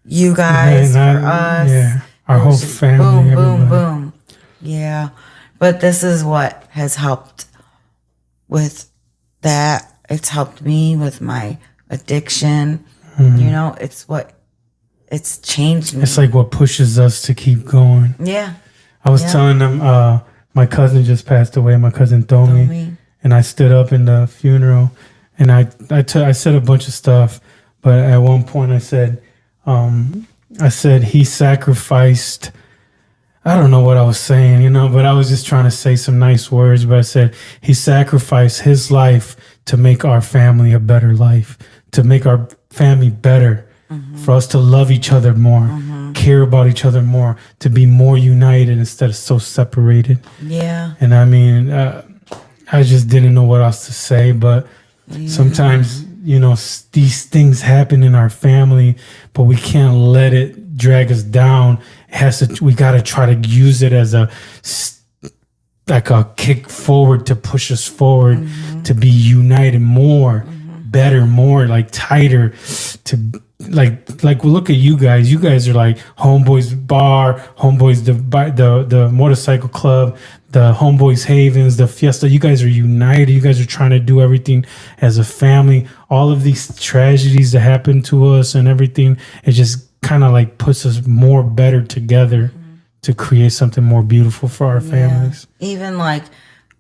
you guys, for us. Yeah. Our whole family. Boom, boom. Yeah. But this is what has helped with that. It's helped me with my addiction. It's changed me. It's like what pushes us to keep going. Yeah. I was telling them, my cousin just passed away. My cousin Domi. And I stood up in the funeral, and I said a bunch of stuff, but at one point I said he sacrificed. I don't know what I was saying, but I was just trying to say some nice words. But I said he sacrificed his life to make our family a better life, to make our family better, for us to love each other more, care about each other more, to be more united instead of so separated. Yeah. And I just didn't know what else to say. But sometimes, these things happen in our family, but we can't let it drag us down. We got to try to use it as a kick forward to push us forward, to be united more, better, more like tighter, to like look at you guys. You guys are like Homeboy's Bar, Homeboy's the motorcycle club, the Homeboy's Havens, the Fiesta. You guys are united. You guys are trying to do everything as a family. All of these tragedies that happen to us and everything, it just kind of like puts us more better together to create something more beautiful for our families. Even like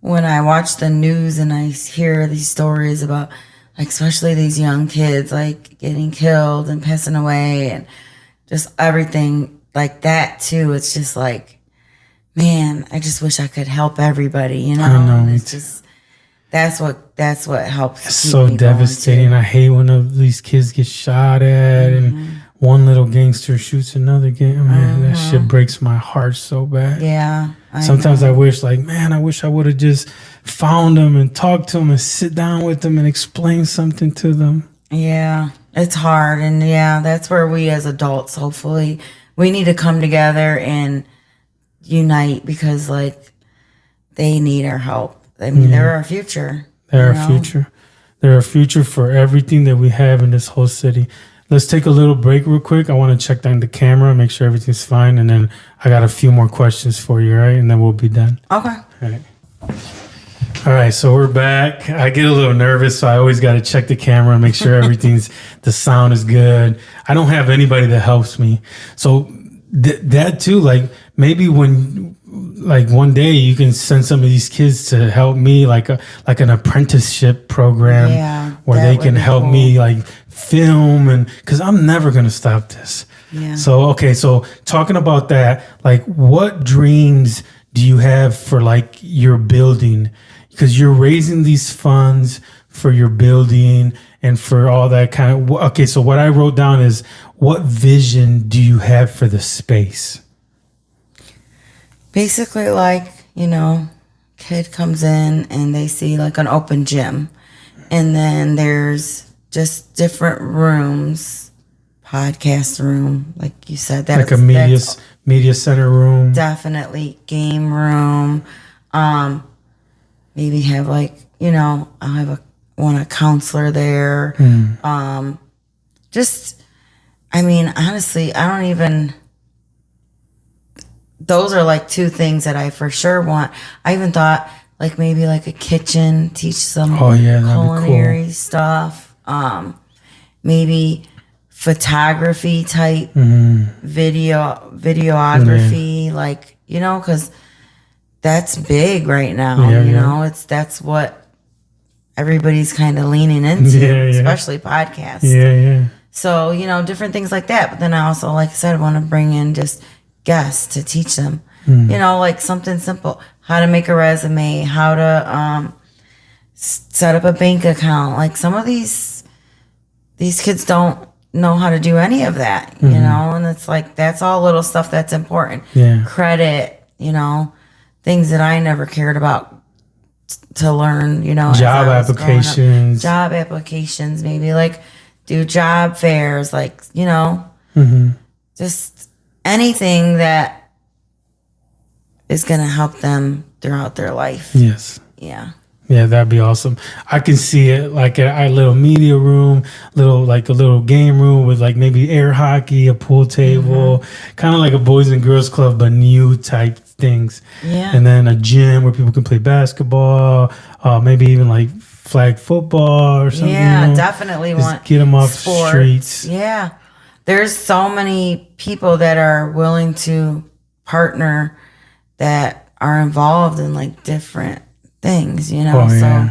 when I watch the news and I hear these stories about, like, especially these young kids like getting killed and passing away and just everything like that too. It's just like, man, I just wish I could help everybody, you know? I know, And me it's too. just, that's what helps. It's keep so me going, devastating. too. I hate when these kids get shot at and one little gangster shoots another gang. Man, that shit breaks my heart so bad. Yeah. Sometimes I wish, like, man, I wish I would have just found them and talked to them and sit down with them and explain something to them. Yeah, it's hard. And yeah, that's where we as adults, hopefully, we need to come together and unite because, like, they need our help. I mean, they're our future. They're you our know? future. They're our future for everything that we have in this whole city. Let's take a little break real quick. I want to check down the camera, make sure everything's fine. And then I got a few more questions for you, right? And then we'll be done. Okay. All right. All right, so we're back. I get a little nervous, so I always got to check the camera and make sure the sound is good. I don't have anybody that helps me. So that too, like maybe like one day you can send some of these kids to help me, like an apprenticeship program where they can help me like film, and because I'm never going to stop this. Yeah. So, okay, so talking about that, like what dreams do you have for like your building? Because you're raising these funds for your building and for all that kind of. Okay, so what I wrote down is, what vision do you have for the space? Basically, like, kid comes in and they see like an open gym, and then there's just different rooms, podcast room, like you said, Like a media center room. Definitely game room. Maybe have like, I'll have a counselor there. Honestly, those are like two things that I for sure want. I even thought like maybe like a kitchen, teach some culinary stuff. Maybe photography type, videography, like, because that's big right now. That's what everybody's kind of leaning into, especially podcasts. Yeah. So, different things like that. But then I also, like I said, want to bring in just guests to teach them, like something simple, how to make a resume, how to set up a bank account. Like some of these kids don't know how to do any of that, and it's like, that's all little stuff that's important. Yeah. Credit, things that I never cared about to learn, Job applications, maybe like do job fairs, like, just anything that is going to help them throughout their life. Yes. Yeah. Yeah, that'd be awesome. I can see it like a little media room, a little game room with like maybe air hockey, a pool table, kind of like a boys and girls club, but new type things. Yeah. And then a gym where people can play basketball, maybe even like flag football or something. Yeah, definitely just want get them off sports. The streets. Yeah. There's so many people that are willing to partner that are involved in like different things, Oh, yeah.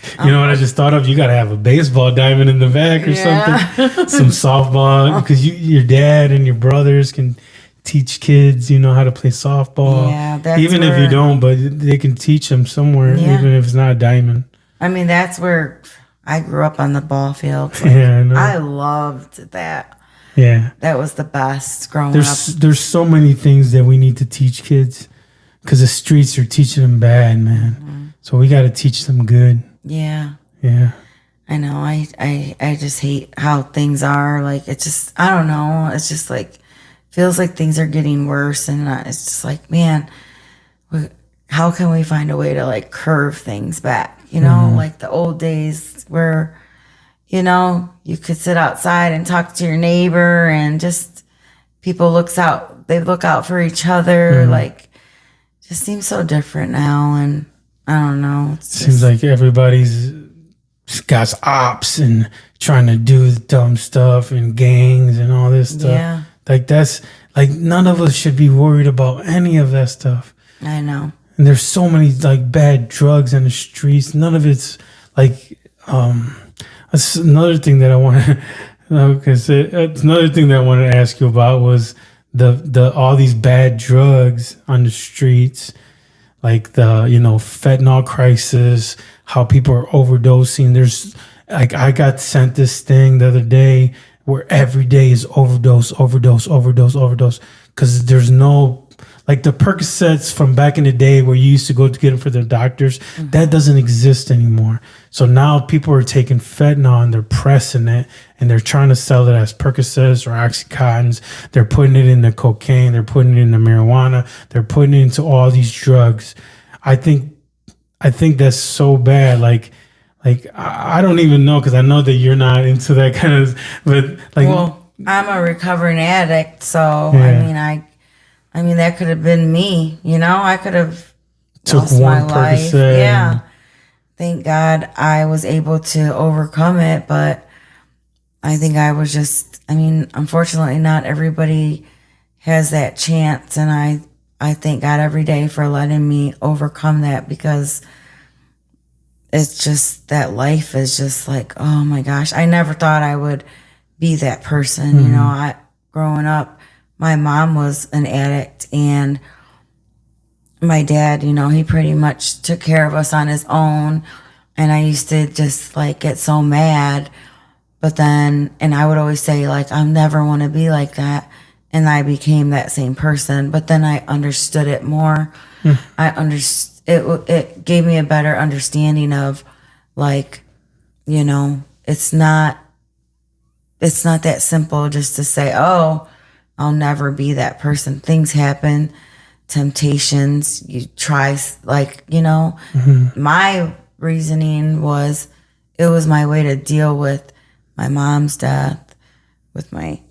So you know what I just thought of? You got to have a baseball diamond in the back or something. Some softball, because your dad and your brothers can teach kids, how to play softball. Yeah, that's even if you don't, but they can teach them somewhere, even if it's not a diamond. I mean, that's where I grew up on the ball field. Like, I know. I loved that. Yeah. That was the best growing up. There's so many things that we need to teach kids because the streets are teaching them bad, man. So we got to teach them good. Yeah. Yeah. I know. I just hate how things are. Like, it's just, I don't know. It's just like, feels like things are getting worse. And it's just like, man, how can we find a way to like curve things back? Like the old days where, you could sit outside and talk to your neighbor and just they look out for each other. Like, just seems so different now. And I don't know. Seems like everybody's got ops and trying to do dumb stuff and gangs and all this stuff. Yeah. Like that's like none of us should be worried about any of that stuff. I know. And there's so many like bad drugs in the streets. None of it's like that's another thing that I want to. It's another thing that I wanted to ask you about was the all these bad drugs on the streets, like the fentanyl crisis, how people are overdosing. There's like I got sent this thing the other day where every day is overdose, because there's no, like the Percocets from back in the day where you used to go to get them for their doctors, that doesn't exist anymore. So now people are taking fentanyl and they're pressing it and they're trying to sell it as Percocets or Oxycontins. They're putting it in the cocaine, they're putting it in the marijuana, they're putting it into all these drugs. I think that's so bad. Like I don't even know, because I know that you're not into that kind of, but like, well, I'm a recovering addict, so yeah. I mean that could have been me. I could have Took lost my one life. Percocet. Yeah, thank God I was able to overcome it, but I think I was just. I mean, unfortunately, not everybody has that chance, and I thank God every day for letting me overcome that, because it's just that life is just like, oh my gosh, I never thought I would be that person. I growing up, my mom was an addict, and my dad, he pretty much took care of us on his own. And I used to just like get so mad, but then, and I would always say like, I'll never want to be like that. And I became that same person, but then I understood it more. I understood. It gave me a better understanding of like, it's not that simple just to say, oh, I'll never be that person. Things happen, temptations, you try, like, my reasoning was, it was my way to deal with my mom's death, with my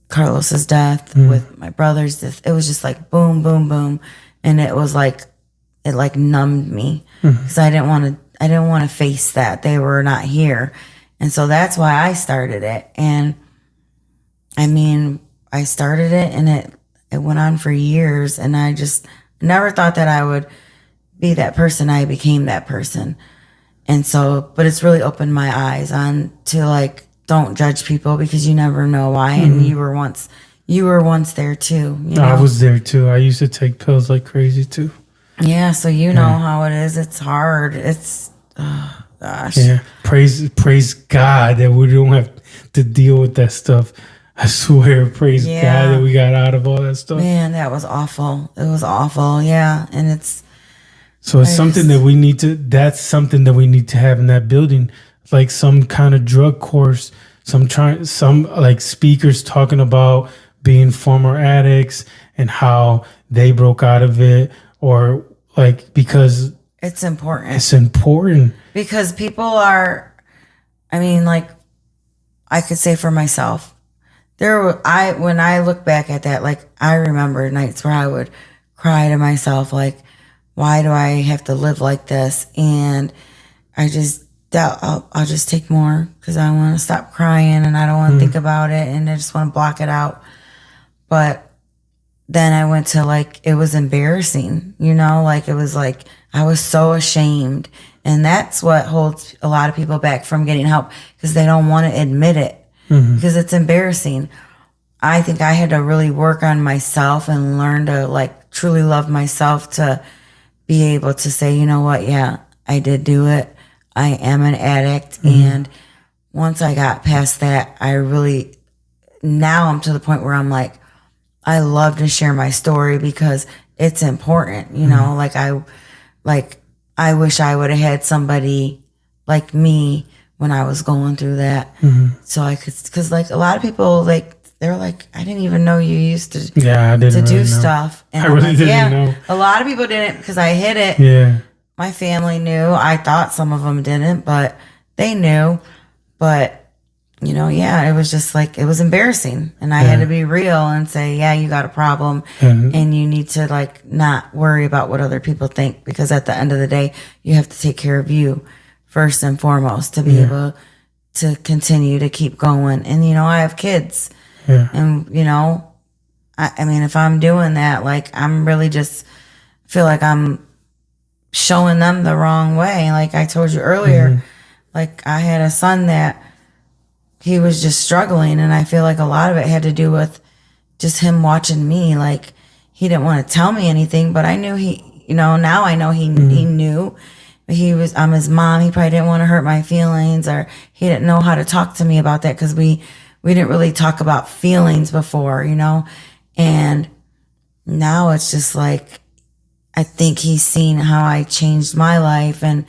Carlos's death, with my brother's death. It was just like boom, boom, boom. And it was like, it like numbed me, because I didn't want to face that. They were not here. And so that's why I started it. And I mean, I started it and it went on for years, and I just never thought that I would be that person. I became that person. And so, but it's really opened my eyes on to like, don't judge people, because you never know why. And you were once there too. I was there too. I used to take pills like crazy too. Yeah, so know how it is. It's hard. It's, oh gosh. Yeah, praise God that we don't have to deal with that stuff. I swear, praise God that we got out of all that stuff. Man, that was awful. It was awful. Yeah, and it's. So it's something that we need to. That's something that we need to have in that building, like some kind of drug course. Some like speakers talking about being former addicts and how they broke out of it, or like, because it's important. It's important because people are. I mean, like, I could say for myself, when I look back at that, like, I remember nights where I would cry to myself, like, why do I have to live like this? And I just doubt I'll just take more, because I want to stop crying and I don't want to think about it, and I just want to block it out. But then I went to, like, it was embarrassing, like, it was like, I was so ashamed. And that's what holds a lot of people back from getting help, because they don't want to admit it, because it's embarrassing. I think I had to really work on myself and learn to, like, truly love myself, to be able to say, you know what? Yeah, I did do it. I am an addict. And once I got past that, now I'm to the point where I'm like, I love to share my story, because it's important, I wish I would have had somebody like me when I was going through that. So I could, because like a lot of people, like, they're like, I didn't even know you used to do stuff. And I really didn't know. A lot of people didn't, because I hid it. Yeah. My family knew. I thought some of them didn't, but they knew. But, it was just like, it was embarrassing. And I had to be real and say, yeah, you got a problem. And you need to, like, not worry about what other people think, because at the end of the day, you have to take care of you first and foremost to be able to continue to keep going. And, I have kids. Yeah. And, I mean, if I'm doing that, like, I'm really just feel like I'm showing them the wrong way. Like I told you earlier, like, I had a son that he was just struggling, and I feel like a lot of it had to do with just him watching me, like, he didn't want to tell me anything, but I knew he, now I know he knew. I'm his mom. He probably didn't want to hurt my feelings, or he didn't know how to talk to me about that, because we didn't really talk about feelings before, and now it's just like, I think he's seen how I changed my life, and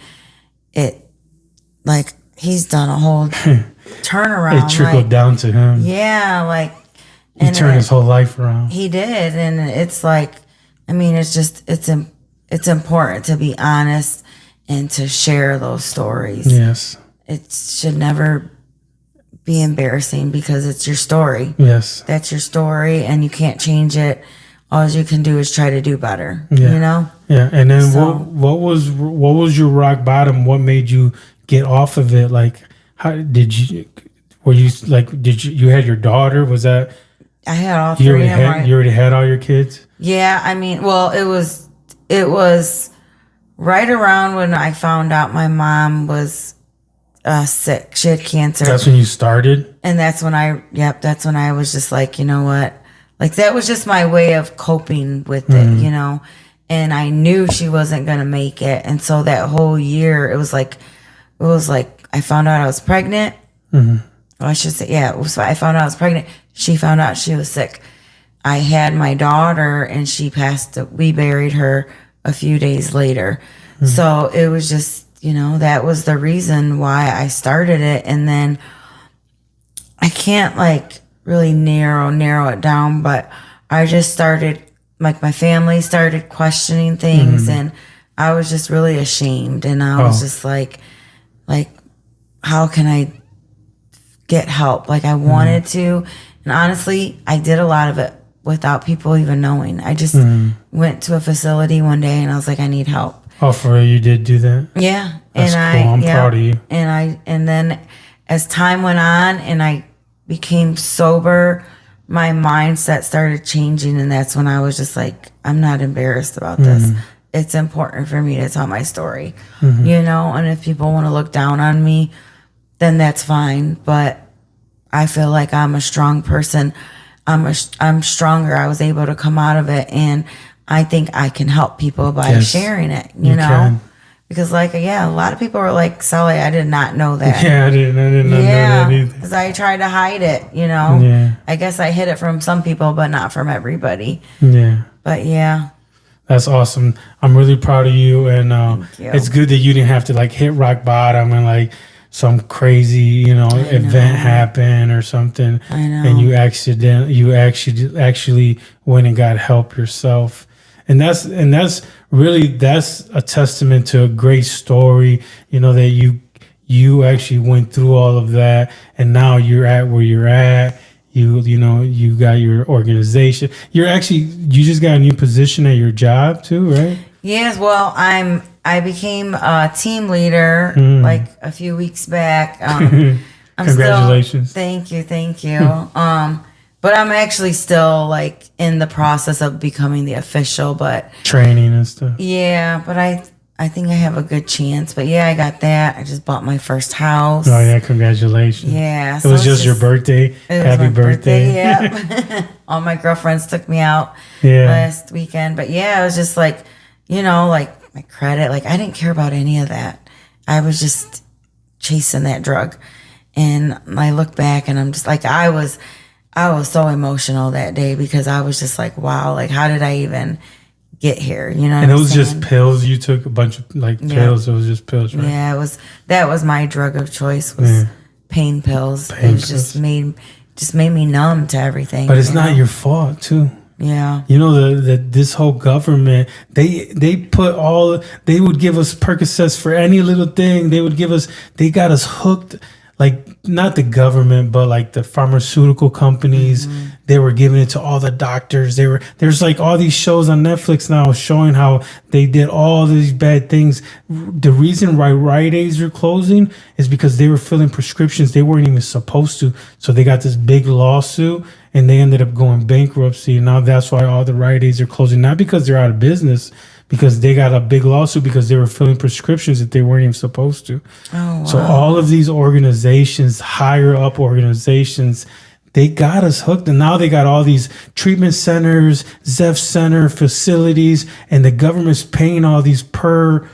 like, he's done a whole turnaround. It trickled down to him. Yeah, like, he turned his whole life around. He did, and it's like, I mean, it's important to be honest and to share those stories. Yes. It should never be embarrassing, because it's your story. Yes. That's your story, and you can't change it. All you can do is try to do better. Yeah. Yeah. And then what was your rock bottom? What made you get off of it? Like, how did you? Were you like? Did you had your daughter? Was that? I had all three. You already had all your kids? Yeah. I mean, well, it was right around when I found out my mom was sick. She had cancer. That's when you started? And that's when I was just like, you know what? Like, that was just my way of coping with it, And I knew she wasn't going to make it. And so that whole year, it was like I found out I was pregnant. Well, I should say, I found out I was pregnant. She found out she was sick. I had my daughter, and she passed. We buried her a few days later. So it was just, that was the reason why I started it. And then I can't like really narrow it down, but I just started, like, my family started questioning things, and I was just really ashamed. And I was just like, how can I get help? Like, I wanted to. And honestly, I did a lot of it without people even knowing. I just went to a facility one day, and I was like, I need help. Oh, for real? You did do that? Yeah. That's cool. I'm proud of you. And then as time went on and I became sober, my mindset started changing, and that's when I was just like, I'm not embarrassed about this. It's important for me to tell my story, and if people want to look down on me, then that's fine. But I feel like I'm a strong person. I'm stronger. I was able to come out of it, and I think I can help people by sharing it, you know? Can. Because, like, a lot of people were like, Celia, I did not know that. Yeah, I didn't know that either. Because I tried to hide it, Yeah. I guess I hid it from some people, but not from everybody. Yeah. But, yeah. That's awesome. I'm really proud of you. And it's good that you didn't have to, like, hit rock bottom and, like, some crazy, event happen or something. I know. And you actually went and got help yourself. And that's a testament to a great story, that you actually went through all of that, and now you're at where you're at. You got your organization. You just got a new position at your job too, right? Yes. Well, I became a team leader like a few weeks back. Congratulations. Thank you. But I'm actually still like in the process of becoming the official, but training and stuff. Yeah, but I think I have a good chance. But yeah, I got that. I just bought my first house. Oh yeah, congratulations. Yeah. It was just your birthday. Happy birthday. Yeah. All my girlfriends took me out last weekend. But yeah, it was just like, like my credit, like I didn't care about any of that. I was just chasing that drug. And I look back and I'm just like, I was so emotional that day, because I was just like, wow, like how did I even get here? And it was just pills. You took a bunch of pills. It was just pills, right? Yeah, that was my drug of choice, was pain pills. Just made me numb to everything. But it's not your fault too. Yeah. This whole government, they would give us Percocets for any little thing. They got us hooked. Like, not the government, but like the pharmaceutical companies, they were giving it to all the doctors. There's like all these shows on Netflix now showing how they did all these bad things. The reason why Rite Aids are closing is because they were filling prescriptions they weren't even supposed to. So they got this big lawsuit and they ended up going bankruptcy. Now that's why all the Rite Aids are closing, not because they're out of business, because they got a big lawsuit because they were filling prescriptions that they weren't even supposed to. Oh, wow. So all of these organizations, higher up organizations, they got us hooked, and now they got all these treatment centers, Zeph Center facilities, and the government's paying all these per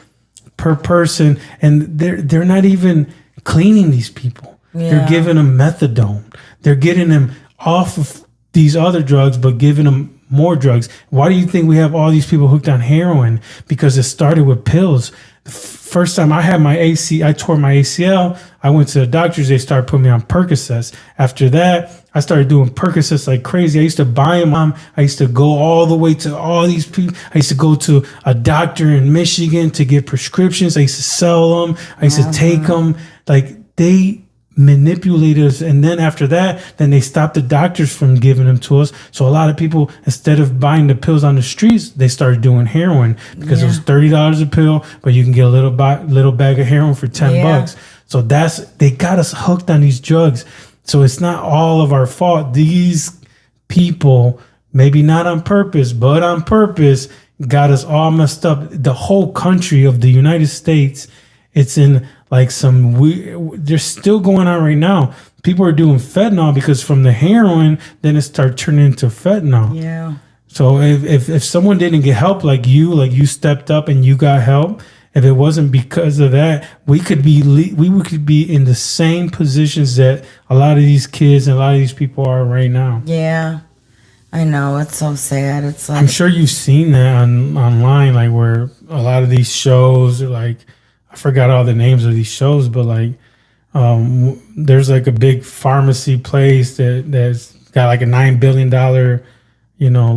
person, and they're not even cleaning these people. Yeah. They're giving them methadone. They're getting them off of these other drugs, but giving them more drugs. Why do you think we have all these people hooked on heroin? Because it started with pills. The first time I had I tore my ACL. I went to the doctors. They started putting me on Percocets. After that, I started doing Percocets like crazy. I used to buy them. I used to go all the way to all these people. I used to go to a doctor in Michigan to get prescriptions. I used to sell them. I used to take them. Like, they manipulated us, and then after that, then they stopped the doctors from giving them to us. So a lot of people, instead of buying the pills on the streets, they started doing heroin because it was $30 a pill, but you can get a little bag of heroin for $10. So they got us hooked on these drugs. So it's not all of our fault. These people, maybe not on purpose, but on purpose, got us all messed up. The whole country of the United States, it's in like some weird, they're still going on right now. People are doing fentanyl because from the heroin, then it started turning into fentanyl. Yeah. So if someone didn't get help like you stepped up and you got help, if it wasn't because of that, we could be in the same positions that a lot of these kids and a lot of these people are right now. Yeah. I know, it's so sad. It's like, I'm sure you've seen that online, like where a lot of these shows are like, I forgot all the names of these shows, but like there's like a big pharmacy place that's got like a $9 billion,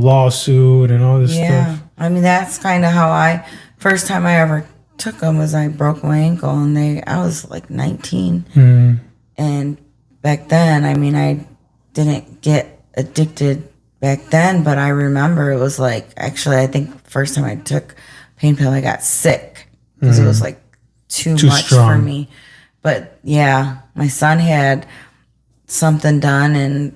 lawsuit and all this stuff. I mean, that's kind of how first time I ever took them was I broke my ankle, and I was like 19. And back then, I mean, I didn't get addicted back then, but I remember it was like, actually, I think first time I took pain pill, I got sick because it was like too much strong for me. But yeah, my son had something done, and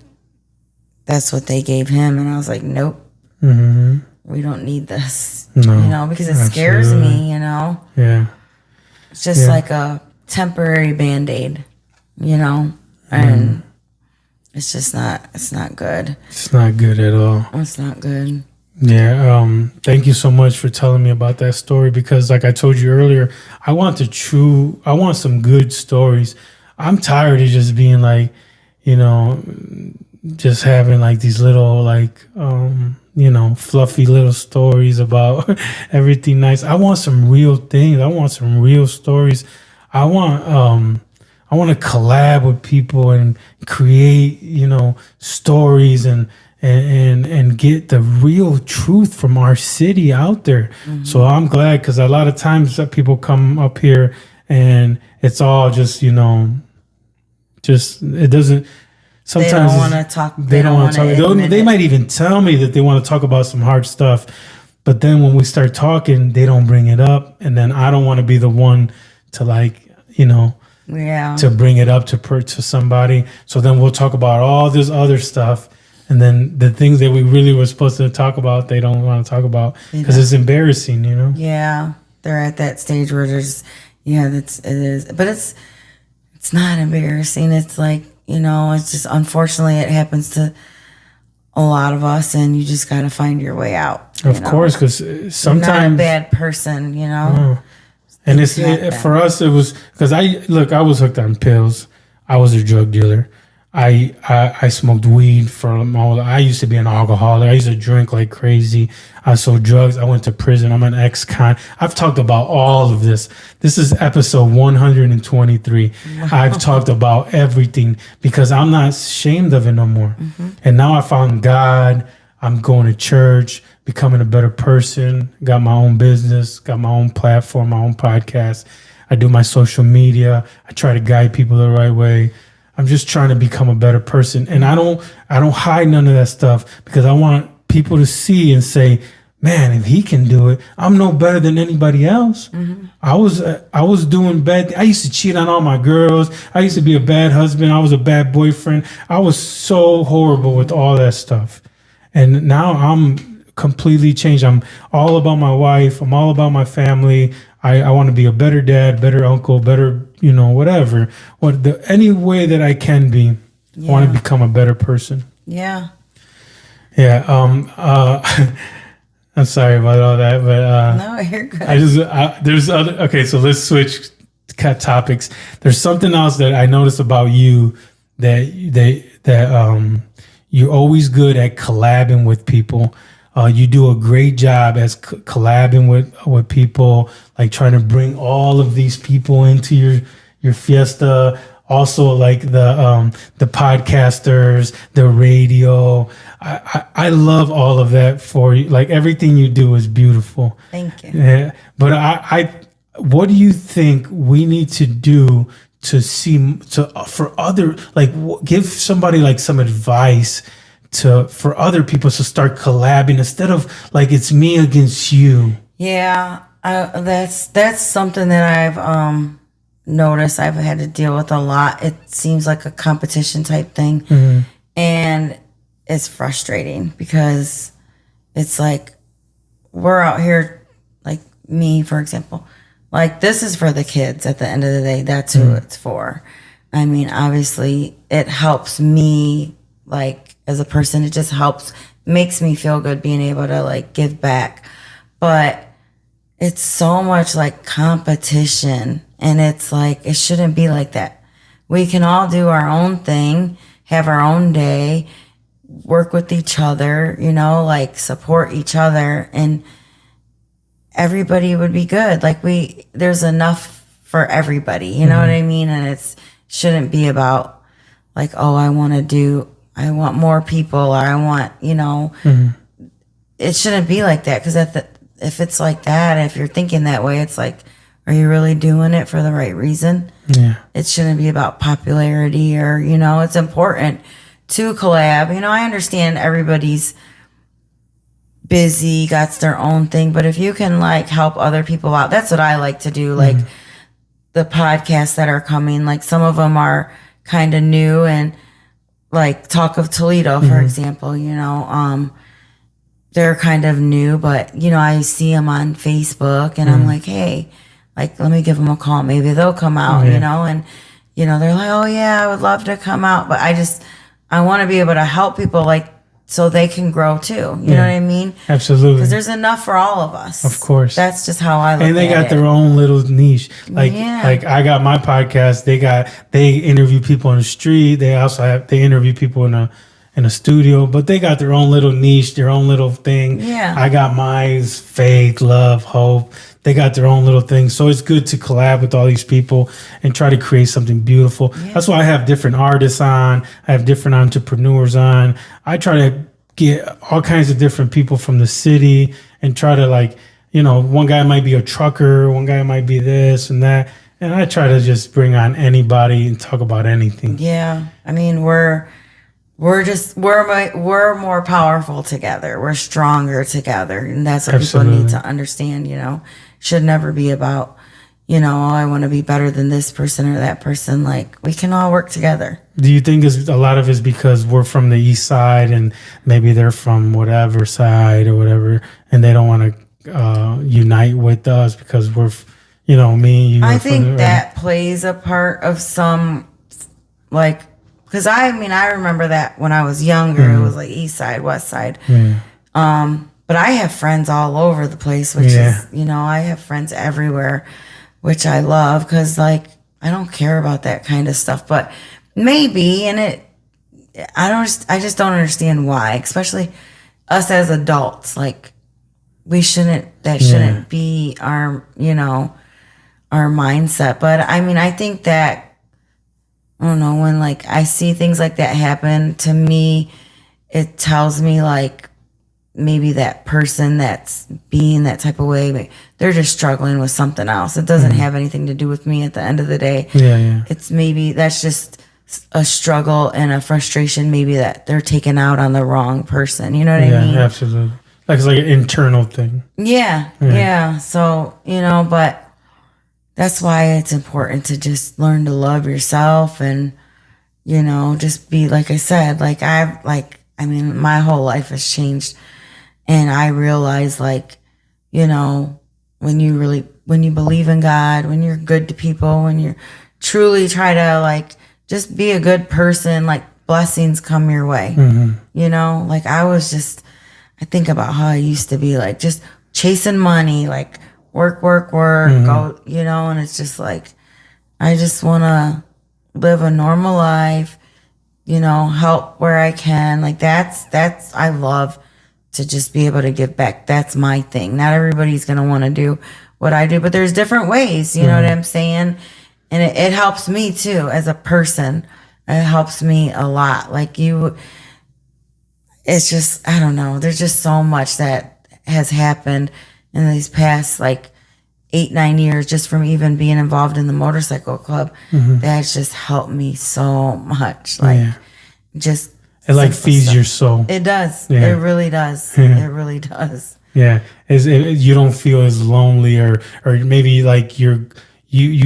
that's what they gave him, and I was like, nope, we don't need this. No, because it scares me. Yeah, it's just like a temporary Band-Aid, and it's just not. It's not good. It's not good at all. It's not good. Yeah, thank you so much for telling me about that story, because like I told you earlier, I want some good stories. I'm tired of just being like, just having like these little like, fluffy little stories about everything nice. I want some real things. I want some real stories. I want to collab with people and create, stories and get the real truth from our city out there. So I'm glad, because a lot of times that people come up here and it's all just, it doesn't. Sometimes they don't want to talk. They don't want to talk. They might even tell me that they want to talk about some hard stuff, but then when we start talking, they don't bring it up, and then I don't want to be the one to to bring it up to somebody. So then we'll talk about all this other stuff. And then the things that we really were supposed to talk about, they don't want to talk about because it's embarrassing, Yeah, they're at that stage where there's, it is. But it's not embarrassing. It's like, it's just, unfortunately, it happens to a lot of us, and you just got to find your way out. Of course, because sometimes... You're not a bad person, No. And for us, it was... Because I was hooked on pills. I was a drug dealer. I smoked weed I used to be an alcoholic. I used to drink like crazy. I sold drugs. I went to prison. I'm an ex-con. I've talked about all of this. This is episode 123. Wow. I've talked about everything because I'm not ashamed of it no more. And now I found God. I'm going to church, becoming a better person, got my own business, got my own platform, my own podcast. I do my social media. I try to guide people the right way. I'm just trying to become a better person. And I don't hide none of that stuff, because I want people to see and say, man, if he can do it, I'm no better than anybody else. I was doing bad. I used to cheat on all my girls. I used to be a bad husband. I was a bad boyfriend. I was so horrible with all that stuff. And now I'm completely changed. I'm all about my wife. I'm all about my family. I want to be a better dad, better uncle, better, whatever. Any way that I can be. I want to become a better person. Yeah. Yeah. I'm sorry about all that, but No, you're good. there's other. Okay, so let's switch topics. There's something else that I noticed about you that you're always good at collabing with people. You do a great job as collabing with people, like trying to bring all of these people into your fiesta. Also, like the podcasters, the radio. I love all of that for you. Like everything you do is beautiful. Thank you. Yeah, but what do you think we need to do for other, like give somebody like some advice for other people to start collabing instead of like it's me against you? Yeah, that's something that I've noticed I've had to deal with a lot. It seems like a competition type thing. Mm-hmm. And it's frustrating because it's like we're out here, like me, for example, like this is for the kids at the end of the day. That's who it's for. I mean, obviously it helps me, like as a person, it just makes me feel good being able to like give back. But it's so much like competition, and it's like it shouldn't be like that. We can all do our own thing, have our own day, work with each other, like support each other, and everybody would be good. Like there's enough for everybody, you know what I mean? And it shouldn't be about like, oh, I want more people, or I want, it shouldn't be like that. Cause if it's like that, if you're thinking that way, it's like, are you really doing it for the right reason? Yeah. It shouldn't be about popularity or, it's important to collab. I understand everybody's busy, got their own thing, but if you can like help other people out, that's what I like to do. Like the podcasts that are coming, like some of them are kind of new, and like Talk of Toledo, for example, they're kind of new, but I see them on Facebook, and I'm like, hey, like, let me give them a call. Maybe they'll come out, and, they're like, oh yeah, I would love to come out. But I want to be able to help people, like, so they can grow too. You know what I mean? Absolutely. Because there's enough for all of us. Of course. That's just how I look at it. And they got their own little niche. Like I got my podcast. They interview people on the street. They interview people in a studio, but they got their own little niche, their own little thing. Yeah. I got mine's faith, love, hope. They got their own little thing. So it's good to collab with all these people and try to create something beautiful. Yeah. That's why I have different artists on. I have different entrepreneurs on. I try to get all kinds of different people from the city and try to like, one guy might be a trucker, one guy might be this and that. And I try to just bring on anybody and talk about anything. Yeah. I mean, we're more powerful together. We're stronger together. And that's what people need to understand, should never be about, oh, I want to be better than this person or that person. Like, we can all work together. Do you think a lot of it's because we're from the east side and maybe they're from whatever side or whatever, and they don't want to unite with us because we're, me, you. I think that plays a part of some, like, because I remember that when I was younger, it was like east side, west side. Yeah. But I have friends all over the place, which is, I have friends everywhere, which I love because, like, I don't care about that kind of stuff. But maybe, I just don't understand why, especially us as adults. Like, shouldn't be our, our mindset. But I think that, I don't know, when like I see things like that happen to me, it tells me like maybe that person that's being that type of way, they're just struggling with something else. It doesn't have anything to do with me at the end of the day. Yeah. It's maybe that's just a struggle and a frustration, maybe that they're taking out on the wrong person. You know what I mean? Yeah, absolutely. Like it's like an internal thing. Yeah. So, but that's why it's important to just learn to love yourself and, just be, like I said, my whole life has changed. And I realize, like, when you believe in God, when you're good to people, when you truly try to, like, just be a good person, like, blessings come your way. You know, like I think about how I used to be like just chasing money, like work, go, you know, and it's just like, I just want to live a normal life, you know, help where I can. Like I love to just be able to give back. That's my thing. Not everybody's going to want to do what I do, but there's different ways, you know what I'm saying? And it helps me too as a person. It helps me a lot. Like it's just, I don't know. There's just so much that has happened in these past like 8-9 years just from even being involved in the motorcycle club. That's just helped me so much. Like just it like feeds your soul. It does. It really does. It really does. Yeah. You don't feel as lonely or maybe like you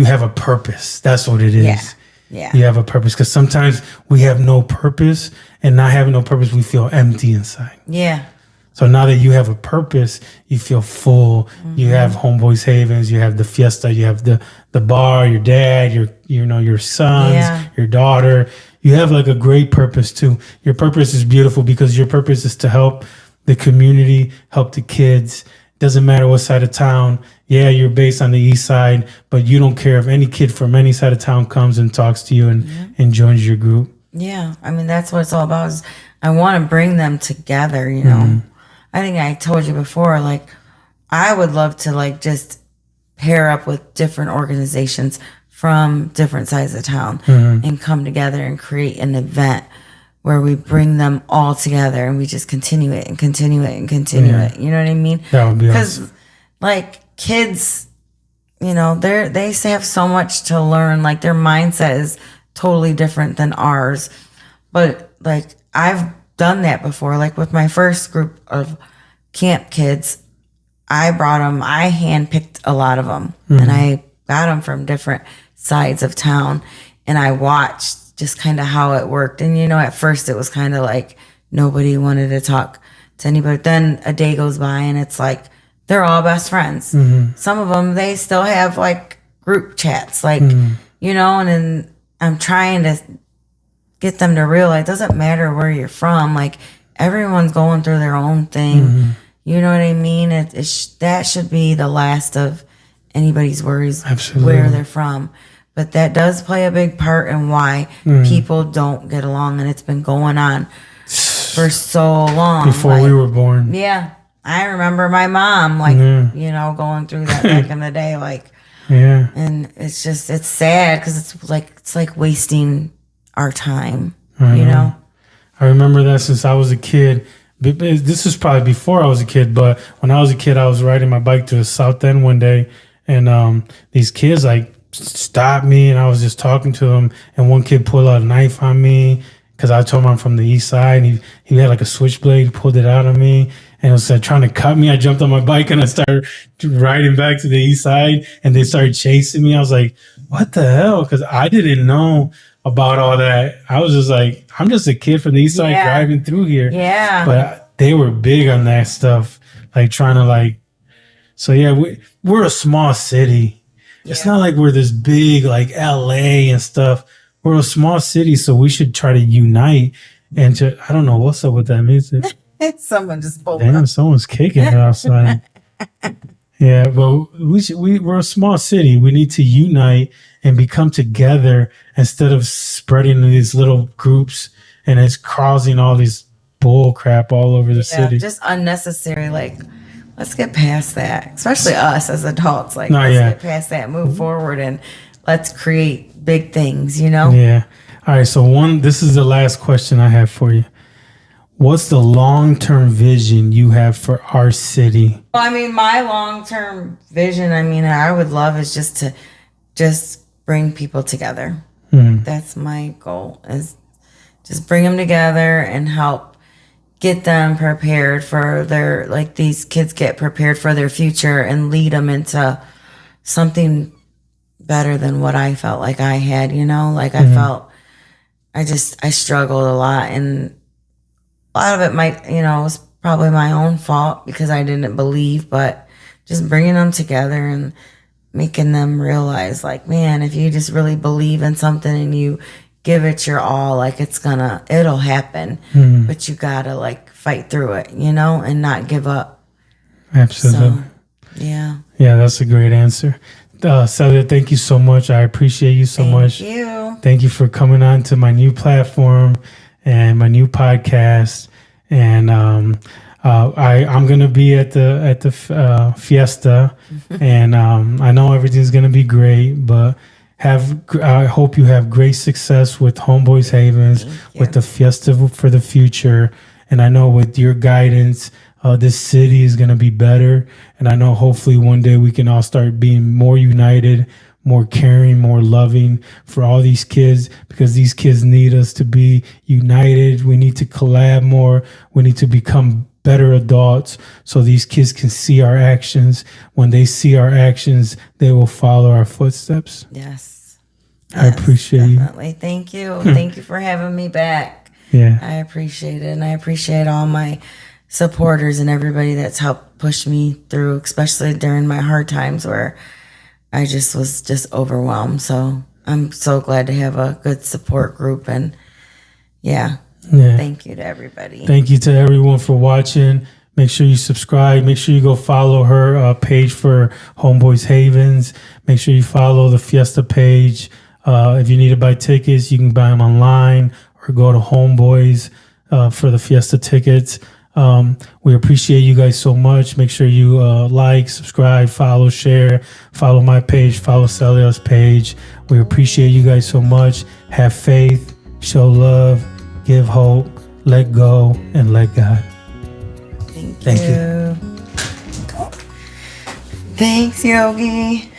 have a purpose. That's what it is. Yeah. You have a purpose, because sometimes we have no purpose, and not having no purpose, we feel empty inside. Yeah. So now that you have a purpose, you feel full. You have Homeboy's Havens, you have the Fiesta, you have the bar, your dad, your sons, your daughter. You have like a great purpose too. Your purpose is beautiful because your purpose is to help the community, help the kids. Doesn't matter what side of town. Yeah, you're based on the east side, but you don't care if any kid from any side of town comes and talks to you and joins your group. Yeah, I mean, that's what it's all about. Is I want to bring them together, you know. I think I told you before, like, I would love to, like, just pair up with different organizations from different sides of town and come together and create an event where we bring them all together and we just continue it and continue it and continue it. You know what I mean? That would be awesome. Because, like, kids, you know, they have so much to learn. Like, their mindset is totally different than ours. But, like, I've done that before. Like, with my first group of camp kids, I handpicked a lot of them. And I got them from different sides of town. And I watched just kind of how it worked. And, you know, at first it was kind of like nobody wanted to talk to anybody. Then a day goes by and it's like they're all best friends. Some of them, they still have like group chats, like, you know, and then I'm trying to get them to realize it doesn't matter where you're from. Like, everyone's going through their own thing. You know what I mean? That should be the last of anybody's worries. Absolutely. Where they're from. But that does play a big part in why people don't get along, and it's been going on for so long. Before we were born. Yeah. I remember my mom, like, you know, going through that back in the day, like, and it's just, it's sad because it's like wasting our time, you know? I remember that since I was a kid. This is probably before I was a kid, but when I was a kid, I was riding my bike to the South End one day, and these kids, like, stopped me, and I was just talking to them, and one kid pulled out a knife on me because I told him I'm from the east side, and he had like a switchblade, pulled it out on me, and it was trying to cut me. I jumped on my bike and I started riding back to the east side, and they started chasing me. I was like, what the hell? Because I didn't know about all that. I was just like, I'm just a kid from the east side driving through here. Yeah. But they were big on that stuff, like trying to like, so yeah, we're a small city. It's not like we're this big, like LA and stuff. We're a small city, so we should try to unite and I don't know what's up with that music. Someone just pulled Damn, up. someone's kicking it outside. Yeah, but we're a small city. We need to unite and become together instead of spreading in these little groups, and it's causing all these bull crap all over the city. Just unnecessary, like, let's get past that, especially us as adults. Like, get past that, move forward, and let's create big things, you know? Yeah. All right. So this is the last question I have for you. What's the long-term vision you have for our city? Well, I mean, my long-term vision, I mean, I would love is just to bring people together. That's my goal, is just bring them together and help get them prepared for these kids get prepared for their future and lead them into something better than what I felt like I had, you know? Like, I felt, I struggled a lot, and a lot of it was probably my own fault because I didn't believe, but just bringing them together and making them realize, like, man, if you just really believe in something and you give it your all, like it'll happen, but you gotta like fight through it, and not give up. Absolutely. So, yeah. Yeah, that's a great answer. Celia, thank you so much. I appreciate you so much. Thank you. Thank you for coming on to my new platform and my new podcast. And I'm gonna be at the Fiesta, and I know everything's gonna be great. But I hope you have great success with Homeboy's Havens, with the Fiesta for the future. And I know with your guidance, this city is going to be better. And I know hopefully one day we can all start being more united, more caring, more loving for all these kids, because these kids need us to be united. We need to collab more. We need to become better adults so these kids can see our actions. When they see our actions, they will follow our footsteps. Yes. I appreciate definitely. Thank you. Thank you for having me back. Yeah. I appreciate it. And I appreciate all my supporters and everybody that's helped push me through, especially during my hard times where I was just overwhelmed. So I'm so glad to have a good support group. And thank you to everybody. Thank you to everyone for watching. Make sure you subscribe. Make sure you go follow her page for Homeboy's Havens. Make sure you follow the Fiesta page. If you need to buy tickets, you can buy them online or go to Homeboy's for the Fiesta tickets. We appreciate you guys so much. Make sure you like, subscribe, follow, share, follow my page, follow Celia's page. We appreciate you guys so much. Have faith, show love, give hope, let go, and let God. Thank you. Thanks, Yogi.